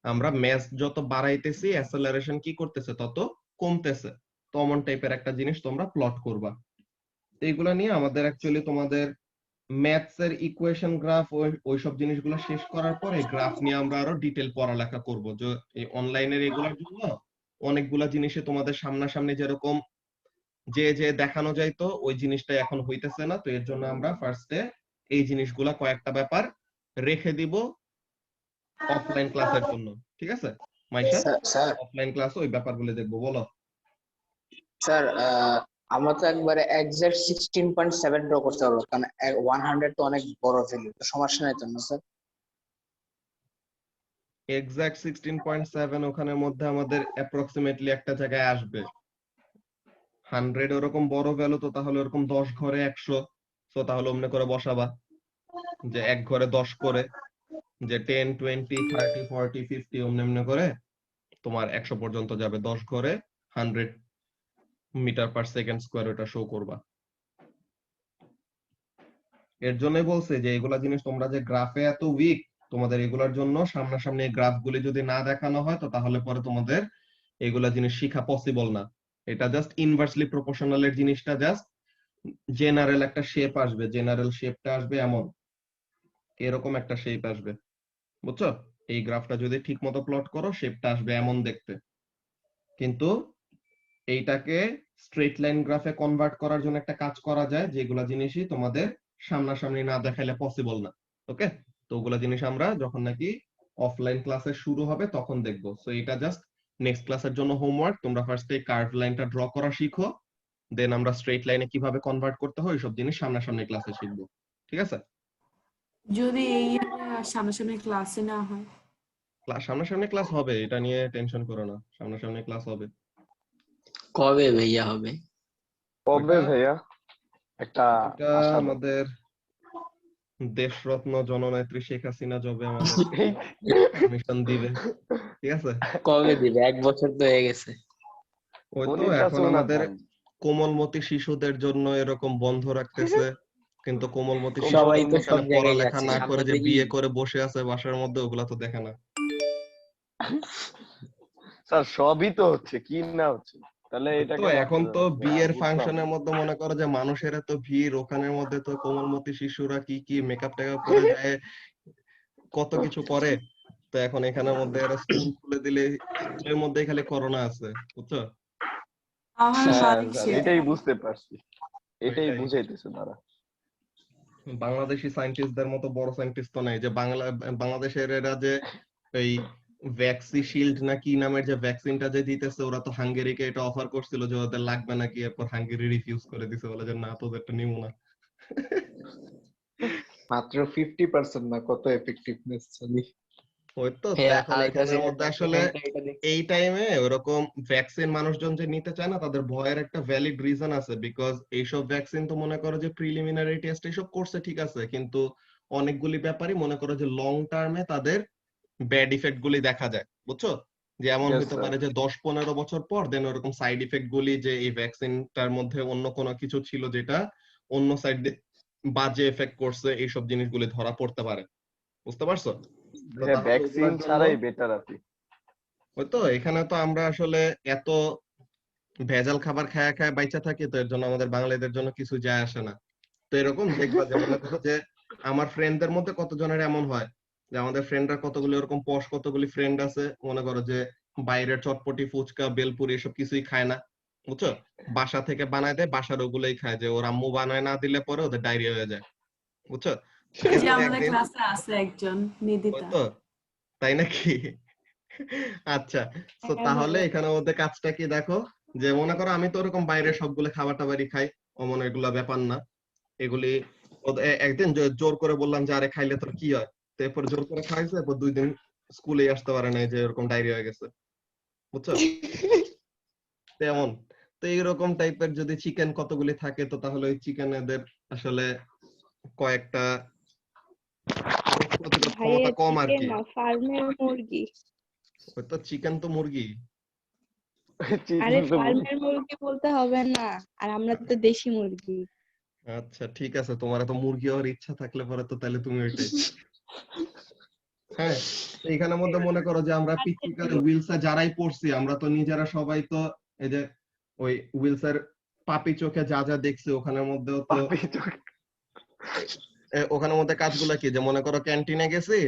আমরা ম্যাস যত বাড়াইতেছি অ্যাসেলারেশন কি করতেছে তত কমতেছে। তো অমন টাইপের একটা জিনিস তোমরা প্লট করবা। এইগুলা নিয়ে আমাদের অ্যাকচুয়ালি তোমাদের ম্যাথস এর ইকুয়েশন গ্রাফ ওইসব জিনিসগুলো শেষ করার পরে গ্রাফ নিয়ে আমরা আরো ডিটেল পড়ালেখা করব। যে এই অনলাইনের এগুলোর জন্য অনেকগুলা জিনিসে তোমাদের সামনাসামনি যেরকম যে দেখানো যাইতো ওই জিনিসটা এখন হইতেছে না। তো এর জন্য আমরা ফার্স্টে এই জিনিসগুলা কয়েকটা ব্যাপার রেখে দিব অফলাইন ক্লাসের জন্য, ঠিক আছে মাইশা? স্যার অফলাইন ক্লাসে ওই ব্যাপারগুলো দেখবো। বলো স্যার আমরা তো একবারে এক্সাক্ট 16.7 ড্র করতে পারবো, কারণ 100 তো অনেক বড় ভ্যালু, তো সমস্যা নাই তো না স্যার? এক্সাক্ট 16.7 ওখানের মধ্যে আমাদের অ্যাপ্রক্সিমেটলি একটা জায়গায় আসবে। 100 ওরকম বড় ভ্যালু, তো তাহলে ওরকম 10 ঘরে 100, তো তাহলে অমনে করে বসাবা যে এক ঘরে 10 করে, যে 10, 20, 30, 40, 50 অমনে করে তোমার 100 পর্যন্ত যাবে। 10 ঘরে 100 মিটার পার সেকেন্ড স্কয়ার ওটা শো করবা। এর জন্যই বলছে যে এগুলা জিনিস তোমরা যে গ্রাফে এত উইক, তোমাদের এগুলার জন্য সামনাসামনি গ্রাফগুলি যদি না দেখানো হয় তো তাহলে পরে তোমাদের এগুলা জিনিস শিখা পসিবল না। এটা জাস্ট ইনভার্সলি প্রপোর্শনাল এর জিনিসটা জাস্ট জেনারেল একটা শেপ আসবে, জেনারেল শেপটা আসবে এমন, এরকম একটা শেপ আসবে, বুঝছো? এই গ্রাফটা যদি ঠিক মতো প্লট করো শেপটা আসবে এমন দেখতে। কিন্তু এইটাকে স্ট্রেট লাইন গ্রাফে কনভার্ট করার জন্য একটা কাজ করা যায়, যেগুলা জিনিসই তোমাদের সামনাসামনি না দেখাইলে পসিবল না। ওকে, তো ওগুলা জিনিস আমরা যখন নাকি অফলাইন ক্লাসে শুরু হবে তখন দেখবো। সো এটা জাস্ট নেক্সট ক্লাসের জন্য হোমওয়ার্ক। তোমরা ফার্স্টে কার্ভ লাইনটা ড্র করা শিখো, দেন আমরা স্ট্রেট লাইনে কিভাবে কনভার্ট করতে হয় সব জিনিস সামনাসামনি ক্লাসে শিখবো। ঠিক আছে? যদি এই সামনাসামনি ক্লাসে না হয়? সামনাসামনি ক্লাস হবে, এটা নিয়ে টেনশন করো না, সামনাসামনি ক্লাস হবে। কবে ভাইয়া হবে? কবে ভাইয়া? এটা আমাদের দেশরত্ন জননেত্রী শেখ হাসিনা যবে আমাদের পারমিশন দিবে। ঠিক আছে? কবে দিবে? 1 বছর তো হয়ে গেছে। ওই তো এখন আমাদের কোমলমতি শিশুদের জন্য এরকম বন্ধ রাখতেছে, কিন্তু কোমলমতি সবাই তো সব জায়গায় পড়ালেখা যাচ্ছে, না সামনে করে যে দেখি। বিয়ে করে বসে আছে বাসার মধ্যে, ওগুলা তো দেখে না। স্যার সবই তো হচ্ছে, কি না হচ্ছে? তাহলে এটা তো এখন তো বিয়ের ফাংশনের মধ্যে মনে করো যে মানুষের এত ভিড়, ওখানের মধ্যে তো কোমলমতি শিশুরা কি কি মেকআপ টেকআপ করে যায়, কত কিছু করে। তো এখন এখানের মধ্যে এরা স্কুল খুলে দিলে স্কুলের মধ্যে খালি করোনা আছে, বুঝছো? এটাই বুঝতে পারছি, এটাই বুঝাইতেছে তারা। বাংলাদেশি সায়েন্টিস্টদের মতো বড় সায়েন্টিস্ট তো নাই যে বাংলাদেশের এরা যে এই ভ্যাক্সিশিল্ড না কি নামের যে ভ্যাকসিনটা যে দিতেছে, ওরা তো হাঙ্গেরিকে এটা অফার করছিল যে ওদের লাগবে নাকি, এরপর হাঙ্গেরি রিফিউজ করে দিছে, বলে যে না তোদেরটা নিব না। মাত্র 50% না, কত এফেক্টিভনেস জানি। ওই তো এখন এখানের মধ্যে আসলে এই টাইমে ওরকম ভ্যাকসিন মানুষজন যে নিতে চায় না, তাদের ভয়ের একটা ভ্যালিড রিজন আছে। বিকজ এইসব ভ্যাকসিন তো মনে করো যে প্রিলিমিনারি টেস্ট এইসব করছে ঠিক আছে, কিন্তু অনেকগুলি ব্যাপারই মনে করো যে লং টার্মে তাদের ব্যাড ইফেক্ট গুলি দেখা যায়, বুঝছো? যে এমন হতে পারে যে 10-15 বছর পর দেন ওরকম সাইড ইফেক্ট গুলি, যে এই ভ্যাকসিনটার মধ্যে অন্য কোনো কিছু ছিল যেটা অন্য সাইড বাজে এফেক্ট করছে, এইসব জিনিসগুলি ধরা পড়তে পারে, বুঝতে পারছো? ভ্যাকসিন ছাড়াই বেটার আছে। ওই তো এখানে তো আমরা আসলে এত ভেজাল খাবার খায়া খায়া বাইচা থাকি, তো এর জন্য আমাদের বাঙালিদের জন্য কিছু যায় আসে না। তো এরকম দেখবা যে মনে করো যে আমার ফ্রেন্ডদের মধ্যে কতজনের এমন হয় যে আমাদের ফ্রেন্ডরা কতগুলি এরকম পশ কতগুলি ফ্রেন্ড আছে, মনে করো যে বাইরের চটপটি ফুচকা বেলপুরি এসব কিছুই খায় না, বুঝছো? বাসা থেকে বানায় দেয়, বাসার ওগুলোই খায়, যে ওর আম্মু বানায় না দিলে পরে ওদের ডায়রিয়া হয়ে যায়, বুঝছো? যে আমাদের ক্লাসে আছে একজন নিদিতা। তো তাই নাকি? আচ্ছা, তো তাহলে এখানে মধ্যে কাজটা কি দেখো, যে মনে করো আমি তো ওরকম বাইরে সবগুলো খাবার টাবারই খাই, অমন এগুলা ব্যাপার না। এগুলি একদিন জোর করে বললাম যে আরে খাইলে তোর কি হয়, তো এরপর জোর করে খাইছে, এরপর 2 দিন স্কুলে আসতে পারে না, যে এরকম ডায়রিয়া হয়ে গেছে, বুঝছো? তেমন তো এইরকম টাইপের যদি চিকেন কতগুলি থাকে, তো তাহলে ওই চিকেন এদের আসলে কয়েকটা ক্ষমতা কম আর কি। ফার্মের মুরগি। ওই তো চিকেন তো মুরগি। আরে ফার্মের মুরগি বলতে হবে না, আর আমরা তো দেশি মুরগি। আচ্ছা ঠিক আছে, তোমার এত মুরগি হওয়ার ইচ্ছা থাকলে পরে তো তাহলে তুমি ওইটাই। হ্যাঁ, এইখানের মধ্যে মনে করো যে আমরা পিকনিকালে উইলসে যারাই পড়ছি, আমরা তো নিজেরা সবাই তো এই যে ওই উইলসের পাপি চোখে যা যা দেখছি, ওখানের মধ্যেও তো ওখানের মধ্যে কাজগুলো কি, যে মনে করো ক্যান্টিনে গেছি,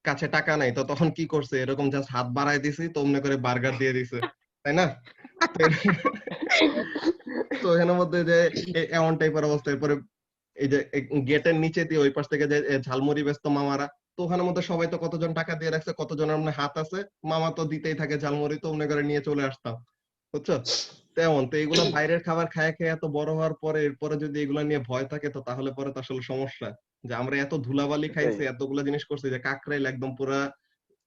কাছে টাকা নাই, তো তখন কি করছে, এরকম জাস্ট হাত বাড়াই দিছি, তো অমনি করে বার্গার দিয়ে দিছে, তাই না? তো এখানের মধ্যে যে এমন টাইপের অবস্থা। এরপরে এই যে গেটের নিচে দিয়ে ওই পাশ থেকে যে ঝালমুড়ি বেচতো মামারা, তো ওখানের মধ্যে সবাই তো কতজন টাকা দিয়ে রাখছে, কতজনের মনে হাত আছে, মামা তো দিতেই থাকে ঝালমুড়ি, তো অমনি করে নিয়ে চলে আসতাম, বুঝছো? তেমন তো এগুলো বাইরের খাবার খায় খেয়ে এত বড় হওয়ার পরে এরপরে যদি এগুলো নিয়ে ভয় থাকে, তো তাহলে পরে তো আসলে সমস্যা। যে আমরা এত ধুলাবালি খাইছি, এতগুলো জিনিস করছি, যে কাকরাইল একদম পুরা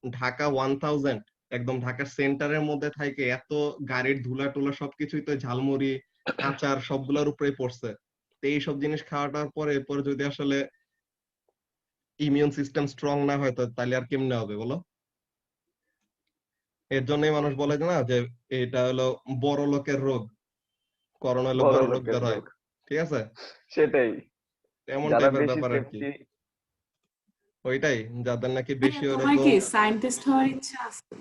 ঢাকা 1000 একদম ঢাকার সেন্টারের মধ্যে থাকে, এত গাড়ির ধুলা টুলা সবকিছুই তো ঝালমুড়ি আচার সবগুলোর উপরে পড়ছে। তো এইসব জিনিস খাওয়াটার পরে এরপরে যদি আসলে ইমিউন সিস্টেম স্ট্রং না হয়, তো তাহলে আর কেমনে হবে বলো? এর জন্যই মানুষ বলে না যে এটা হলো বড় লোকের রোগ, করোনা হলো বড় লোকদের হয়, ঠিক আছে? সেটাই, এমন টাইপের ব্যাপার আর কি। ওইটাই, যাদের নাকি বেশি তোমার কি সায়েন্টিস্ট হওয়ার ইচ্ছা আছে?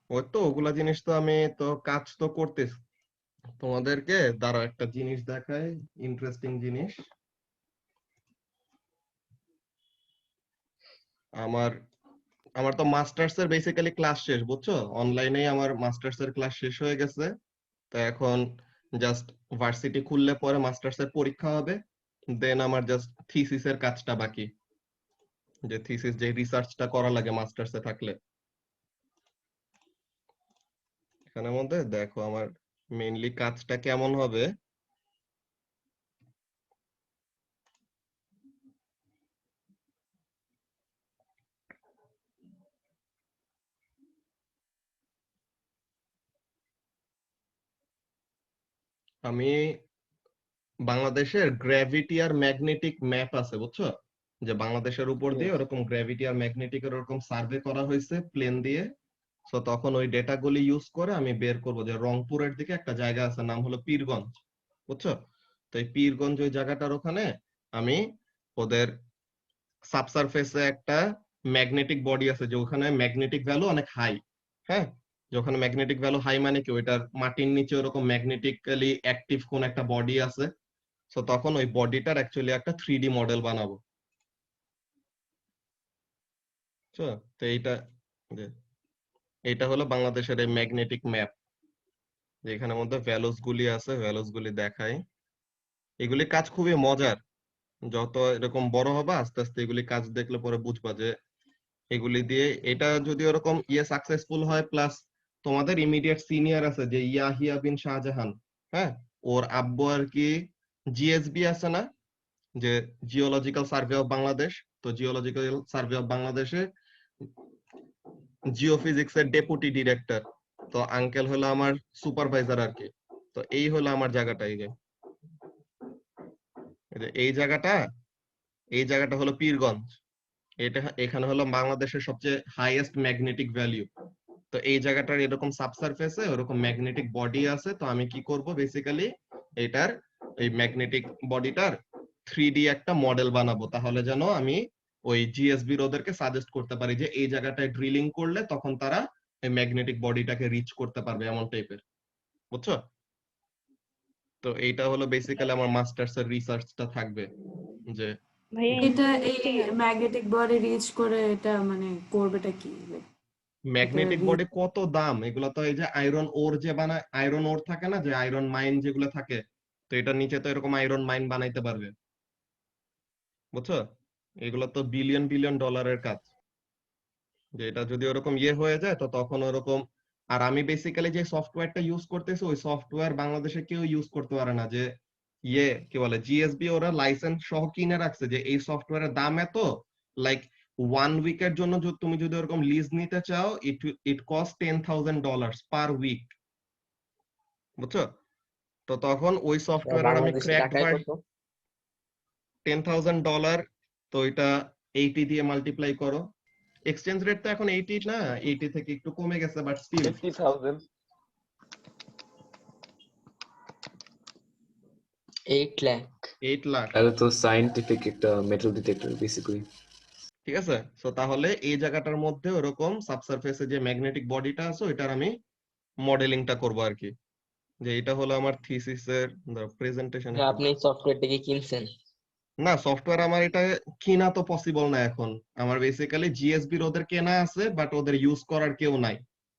ওই তো ওগুলা জিনিস তো আমি তো কাজ তো করতেছি। তোমাদেরকে দাঁড়াও একটা জিনিস দেখাই, ইন্টারেস্টিং জিনিস। আমার তো মাস্টার্স এর বেসিক্যালি ক্লাস শেষ, বুঝছো? অনলাইনেই আমার মাস্টার্স এর ক্লাস শেষ হয়ে গেছে। তো এখন জাস্ট ভার্সিটি খুললে পরে মাস্টার্সের পরীক্ষা হবে, দেন আমার জাস্ট থিসিসের কাজটা বাকি, যে থিসিস যে রিসার্চটা করা লাগে মাস্টার্সে থাকলে। এখানের মধ্যে দেখো আমার মেইনলি কাজটা কেমন হবে। আমি বাংলাদেশের গ্র্যাভিটি আর ম্যাগনেটিক ম্যাপ আছে বুঝছো, যে বাংলাদেশের উপর দিয়ে ওরকম গ্র্যাভিটি আর ম্যাগনেটিক এর ওরকম সার্ভে করা হয়েছে প্লেন দিয়ে। সো তখন ওই ডেটাগুলি ইউজ করে আমি বের করব যে রংপুরের দিকে একটা জায়গা আছে নাম হলো পীরগঞ্জ, বুঝছো। তো এই পীরগঞ্জ ওই জায়গাটার ওখানে আমি ওদের সাবসারফেসে একটা ম্যাগনেটিক বডি আছে যে ওখানে ম্যাগনেটিক ভ্যালু অনেক হাই। হ্যাঁ, যখন ম্যাগনেটিক ভ্যালু হাই মানে কি ওইটার মাটির নিচে ওরকম ম্যাগনেটিক্যালি অ্যাক্টিভ কোন একটা বডি আছে। সো তখন ওই বডিটার অ্যাকচুয়ালি একটা 3D মডেল বানাবো। তো এইটা হলো বাংলাদেশের এই ম্যাগনেটিক ম্যাপ, যেখানের মধ্যে ভ্যালুস গুলি আছে, ভ্যালুস গুলি দেখাই। এগুলি কাজ খুবই মজার, যত এরকম বড় হবে আস্তে আস্তে এগুলি কাজ দেখলে পরে বুঝবা যে এগুলি দিয়ে এটা যদি ওরকম সাকসেসফুল হয়, প্লাস তোমাদের ইমিডিয়েট সিনিয়র আছে যে ইয়াহিয়া বিন শাহজাহান, হ্যাঁ, ওর আব্বু আর কি জিএসবি আছে না, যে জিওলজিক্যাল সার্ভে অফ বাংলাদেশ। তো জিওলজিক্যাল সার্ভে অফ বাংলাদেশে জিওফিজিক্স এর ডেপুটি ডিরেক্টর। তো আঙ্কেল হলো আমার সুপারভাইজার আর কি। তো এই হলো আমার জায়গাটা, এই জায়গাটা হলো পীরগঞ্জ। এখানে হলো বাংলাদেশের সবচেয়ে হাইয়েস্ট ম্যাগনেটিক ভ্যালু। তো এই জায়গাটার এরকম সাবসারফেসে ওরকম ম্যাগনেটিক বডি আছে। তো আমি কি করব, বেসিক্যালি এটার এই ম্যাগনেটিক বডিটার 3D একটা মডেল বানাবো, তাহলে যেন আমি ওই জিএসবি ওদেরকে সাজেস্ট করতে পারি যে এই জায়গাটায় ড্রিলিং করলে তখন তারা এই ম্যাগনেটিক বডিটাকে রিচ করতে পারবে, এমন টাইপের, বুঝছো। তো এইটা হলো বেসিক্যালি আমার মাস্টার্স এর রিসার্চটা থাকবে, যে এটা এই ম্যাগনেটিক বডি রিচ করে এটা মানে করবেটা কি? ম্যাগনেটিক বডি কত দাম, এগুলো তো এই যে আয়রন ওর যে বানায়, আয়রন ওর থাকে না, যে আয়রন মাইন যেগুলো থাকে, তো এটার নিচে তো এরকম আয়রন মাইন বানাইতে পারবে, বুঝছো। এগুলো তো বিলিয়ন বিলিয়ন ডলারের কাজ, যে এটা যদি ওরকম হয়ে যায় তো তখন ওরকম। আর আমি বেসিক্যালি যে সফটওয়্যারটা ইউজ করতেছি ওই সফটওয়্যার বাংলাদেশে কেউ ইউজ করতে পারে না, যে কি বলে জিএসবি ওরা লাইসেন্স সহ কিনে রাখছে যে এই সফটওয়্যারের দাম এত, লাইক 1 উইকের জন্য তুমি যদি ওরকম লিজ নিতে চাও ইট কস্ট $10,000 পার উইক, বুঝছো। তো তখন ওই সফটওয়্যারের আমি ক্র্যাক $10,000, তো এটা 80 দিয়ে মাল্টিপ্লাই করো। এক্সচেঞ্জ রেট তো এখন 80 না, 80 থেকে একটু কমে গেছে, বাট স্টিল 50,000 8 লাখ। এটা তো সায়েন্টিফিক একটা মেটাল ডিটেক্টর বেসিক্যালি। ঠিক আছে। সো তাহলে এই জায়গাটার মধ্যে ওরকম সাবসারফেসে যে ম্যাগনেটিক বডিটা আছে ওইটার আমি মডেলিংটা করব আর কি, যে এটা হলো আমার থিসিসের প্রেজেন্টেশন। আপনি সফটওয়্যারটাকে কিনছেন? না, সফটওয়্যার আমার এটা কিনা তো পসিবল না এখন। আমার বেসিক্যালি জিএসবি ওদের কেনা আছে, বাট ওদের ইউজ করার কেউ নাই।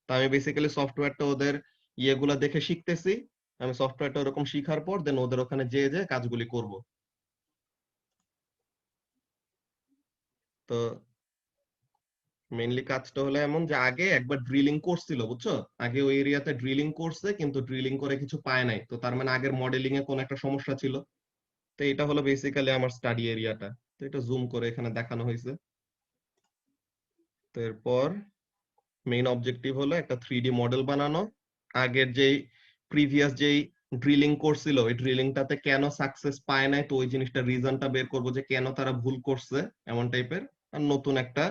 তো আমি বেসিক্যালি সফটওয়্যারটা ওদের ইয়েগুলা দেখে শিখতেছি। আমি সফটওয়্যারটা ওরকম শিখার পর দেন ওদের ওখানে যে কাজগুলি করব। তো মেইনলি কাজটা হলো এমন যে আগে একবার ড্রিলিং করছিল, বুঝছো। আগে ওই এরিয়াতে ড্রিলিং করছে, কিন্তু ড্রিলিং করে কিছু পায় নাই। তো তার মানে আগের মডেলিং এ কোন একটা সমস্যা ছিল। তো এটা হলো বেসিক্যালি আমার স্টাডি এরিয়াটা। তো এটা জুম করে এখানে দেখানো হয়েছে। তারপর মেইন অবজেক্টিভ হলো একটা 3D মডেল বানানো। আগের যেই প্রিভিয়াস যেই ড্রিলিং করছিল ওই ড্রিলিংটাতে কেন সাকসেস পায় নাই, তো ওই জিনিসটা রিজনটা বের করব যে কেন তারা ভুল করছে, এমন টাইপের। আর নতুন একটা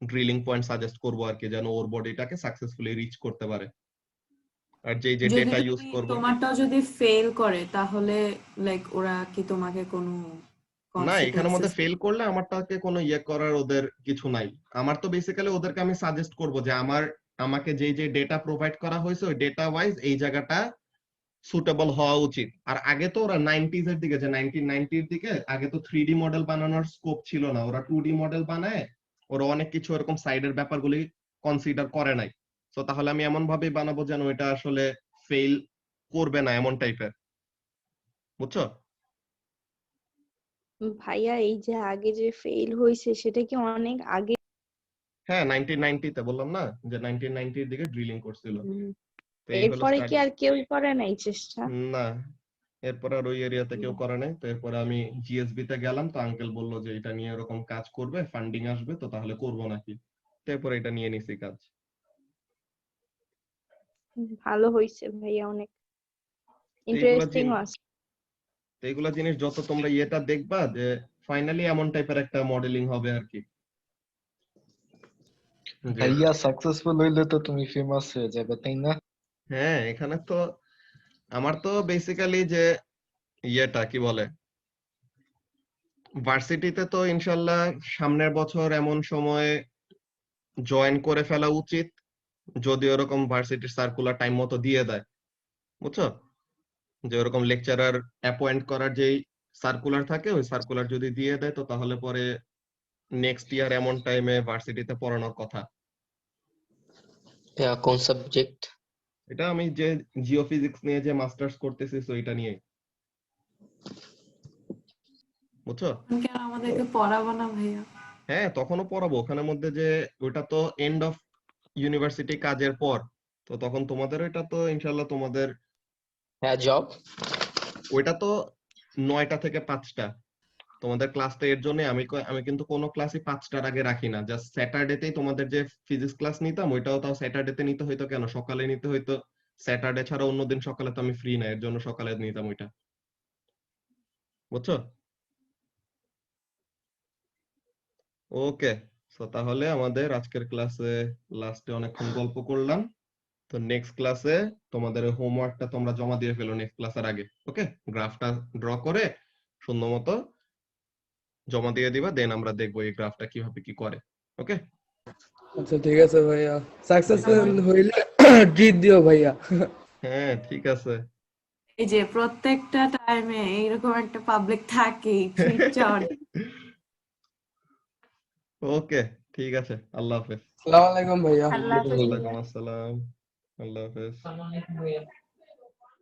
ড্রিলিং পয়েন্ট সাজেস্ট করব আর কি, যেন ওর বডিটাকে সাকসেসফুলি রিচ করতে পারে। আর যে ডেটা ইউজ করব, তোমারটা যদি ফেল করে তাহলে লাইক ওরা কি তোমাকে কোনো না, এখানের মধ্যে ফেল করলে আমারটাকে কোনো করার ওদের কিছু নাই। আমার তো বেসিক্যালি ওদেরকে আমি সাজেস্ট করব যে আমাকে যে ডেটা প্রোভাইড করা হয়েছে ওই ডেটা ওয়াইজ এই জায়গাটা সুটেবল হওয়া উচিত। আর আগে তো ওরা 90s এর দিকে, যে 1990 দিকে আগে তো 3D মডেল বানানোর স্কোপ ছিল না, ওরা 2D মডেল বানায়। ওরা অনেক কিছু এরকম সাইডের ব্যাপারগুলি কনসিডার করে নাই। তো তাহলে আমি এমন ভাবে বানাবো যেন এটা আসলে ফেল করবে না, এমন টাইপের। বুঝছো? ভাইয়া এই যে আগে যে ফেল হয়েছে সেটা কি অনেক আগে? হ্যাঁ 1990 তে বললাম না যে 1990 এর দিকে ড্রিলিং করছিল। তো এই হলো এরপরে কি স্টাডি। আর কেউ করে নাই চেষ্টা? না, এরপর আর ওই এরিয়াতে কেউ করে নাই। তো এরপরে আমি জিএসবি তে গেলাম, তো আঙ্কেল বললো যে এটা নিয়ে এরকম কাজ করবে, ফান্ডিং আসবে, তো তাহলে করবো নাকি। তারপর এটা নিয়ে নিছি কাজ। ভালো হয়েছে ভাইয়া, অনেক তো এইগুলা ইন্টারেস্টিং আছে। তো এইগুলা জিনিস যত তোমরা ইয়েটা দেখবা যে ফাইনালি এমন টাইপের একটা মডেলিং হবে আর কি। যে ভাইয়া সাকসেসফুল হইলে তো তুমি ফেমাস হয়ে যাবে, তাই না? হ্যাঁ, এখানে তো আমার তো বেসিক্যালি যে ইয়েটা কি বলে, ভার্সিটিতে তো ইনশাল্লাহ সামনের বছর এমন সময় জয়েন করে ফেলা উচিত যদি ওরকম ভার্সিটির সার্কুলার টাইম মতো দিয়ে দেয়, বুঝছো? যে ওরকম লেকচারার অ্যাপয়েন্ট করার যেই সার্কুলার থাকে ওই সার্কুলার যদি দিয়ে দেয়, তো তাহলে পরে নেক্সট ইয়ার এমন টাইমে ভার্সিটিতে পড়ানোর কথা। কোন সাবজেক্ট? এটা আমি যে জিওফিজিক্স নিয়ে যে মাস্টার্স করতেছি তো এটা নিয়ে, বুঝছো? কেন আমাদেরকে পড়াবো না ভাইয়া? হ্যাঁ তখনও পড়াবো, ওখানের মধ্যে যে ওটা তো এন্ড অফ ইউনিভার্সিটি কাজের পর, তো তখন তোমাদের ওইটা তো ইনশাল্লাহ তোমাদের হ্যাঁ জব ওইটা তো 9টা থেকে 5টা তোমাদের ক্লাসটা। এর জন্য আমি কিন্তু কোনো ক্লাসই 5টার আগে রাখি না। জাস্ট স্যাটারডেতেই তোমাদের যে ফিজিক্স ক্লাস নিতাম ওইটাও তাও স্যাটারডেতে নিতে হইতো। কেন? সকালে নিতে হইতো, স্যাটারডে ছাড়া অন্যদিন সকালে তো আমি ফ্রি না, এর জন্য সকালে নিতাম ওইটা, বুঝছো? ওকে, সো তাহলে আমাদের আজকের ক্লাসে লাস্টে অনেকক্ষণ গল্প করলাম। তো নেক্সট ক্লাসে তোমাদের হোমওয়ার্কটা তোমরা জমা দিয়ে ফেলো নেক্সট ক্লাসের আগে। ওকে, গ্রাফটা ড্র করে সুন্দর মতো জমা দিয়ে দিবা, দেন আমরা দেখবো এই গ্রাফটা কিভাবে কি করে। ওকে, আচ্ছা ঠিক আছে ভাইয়া, সাকসেসফুল হইলে ট্রিট দিও ভাইয়া। হ্যাঁ ঠিক আছে। এই যে প্রত্যেকটা টাইমে এইরকম একটা পাবলিক থাকে ট্রিট চাওয়ার। ওকে ঠিক আছে, আল্লাহ হাফেজ। আসসালামু আলাইকুম ভাইয়া। আল্লাহ হাফেজ ওয়ালাইকুম ভাইয়া। আসসালাম, আল্লাহ হাফেজ।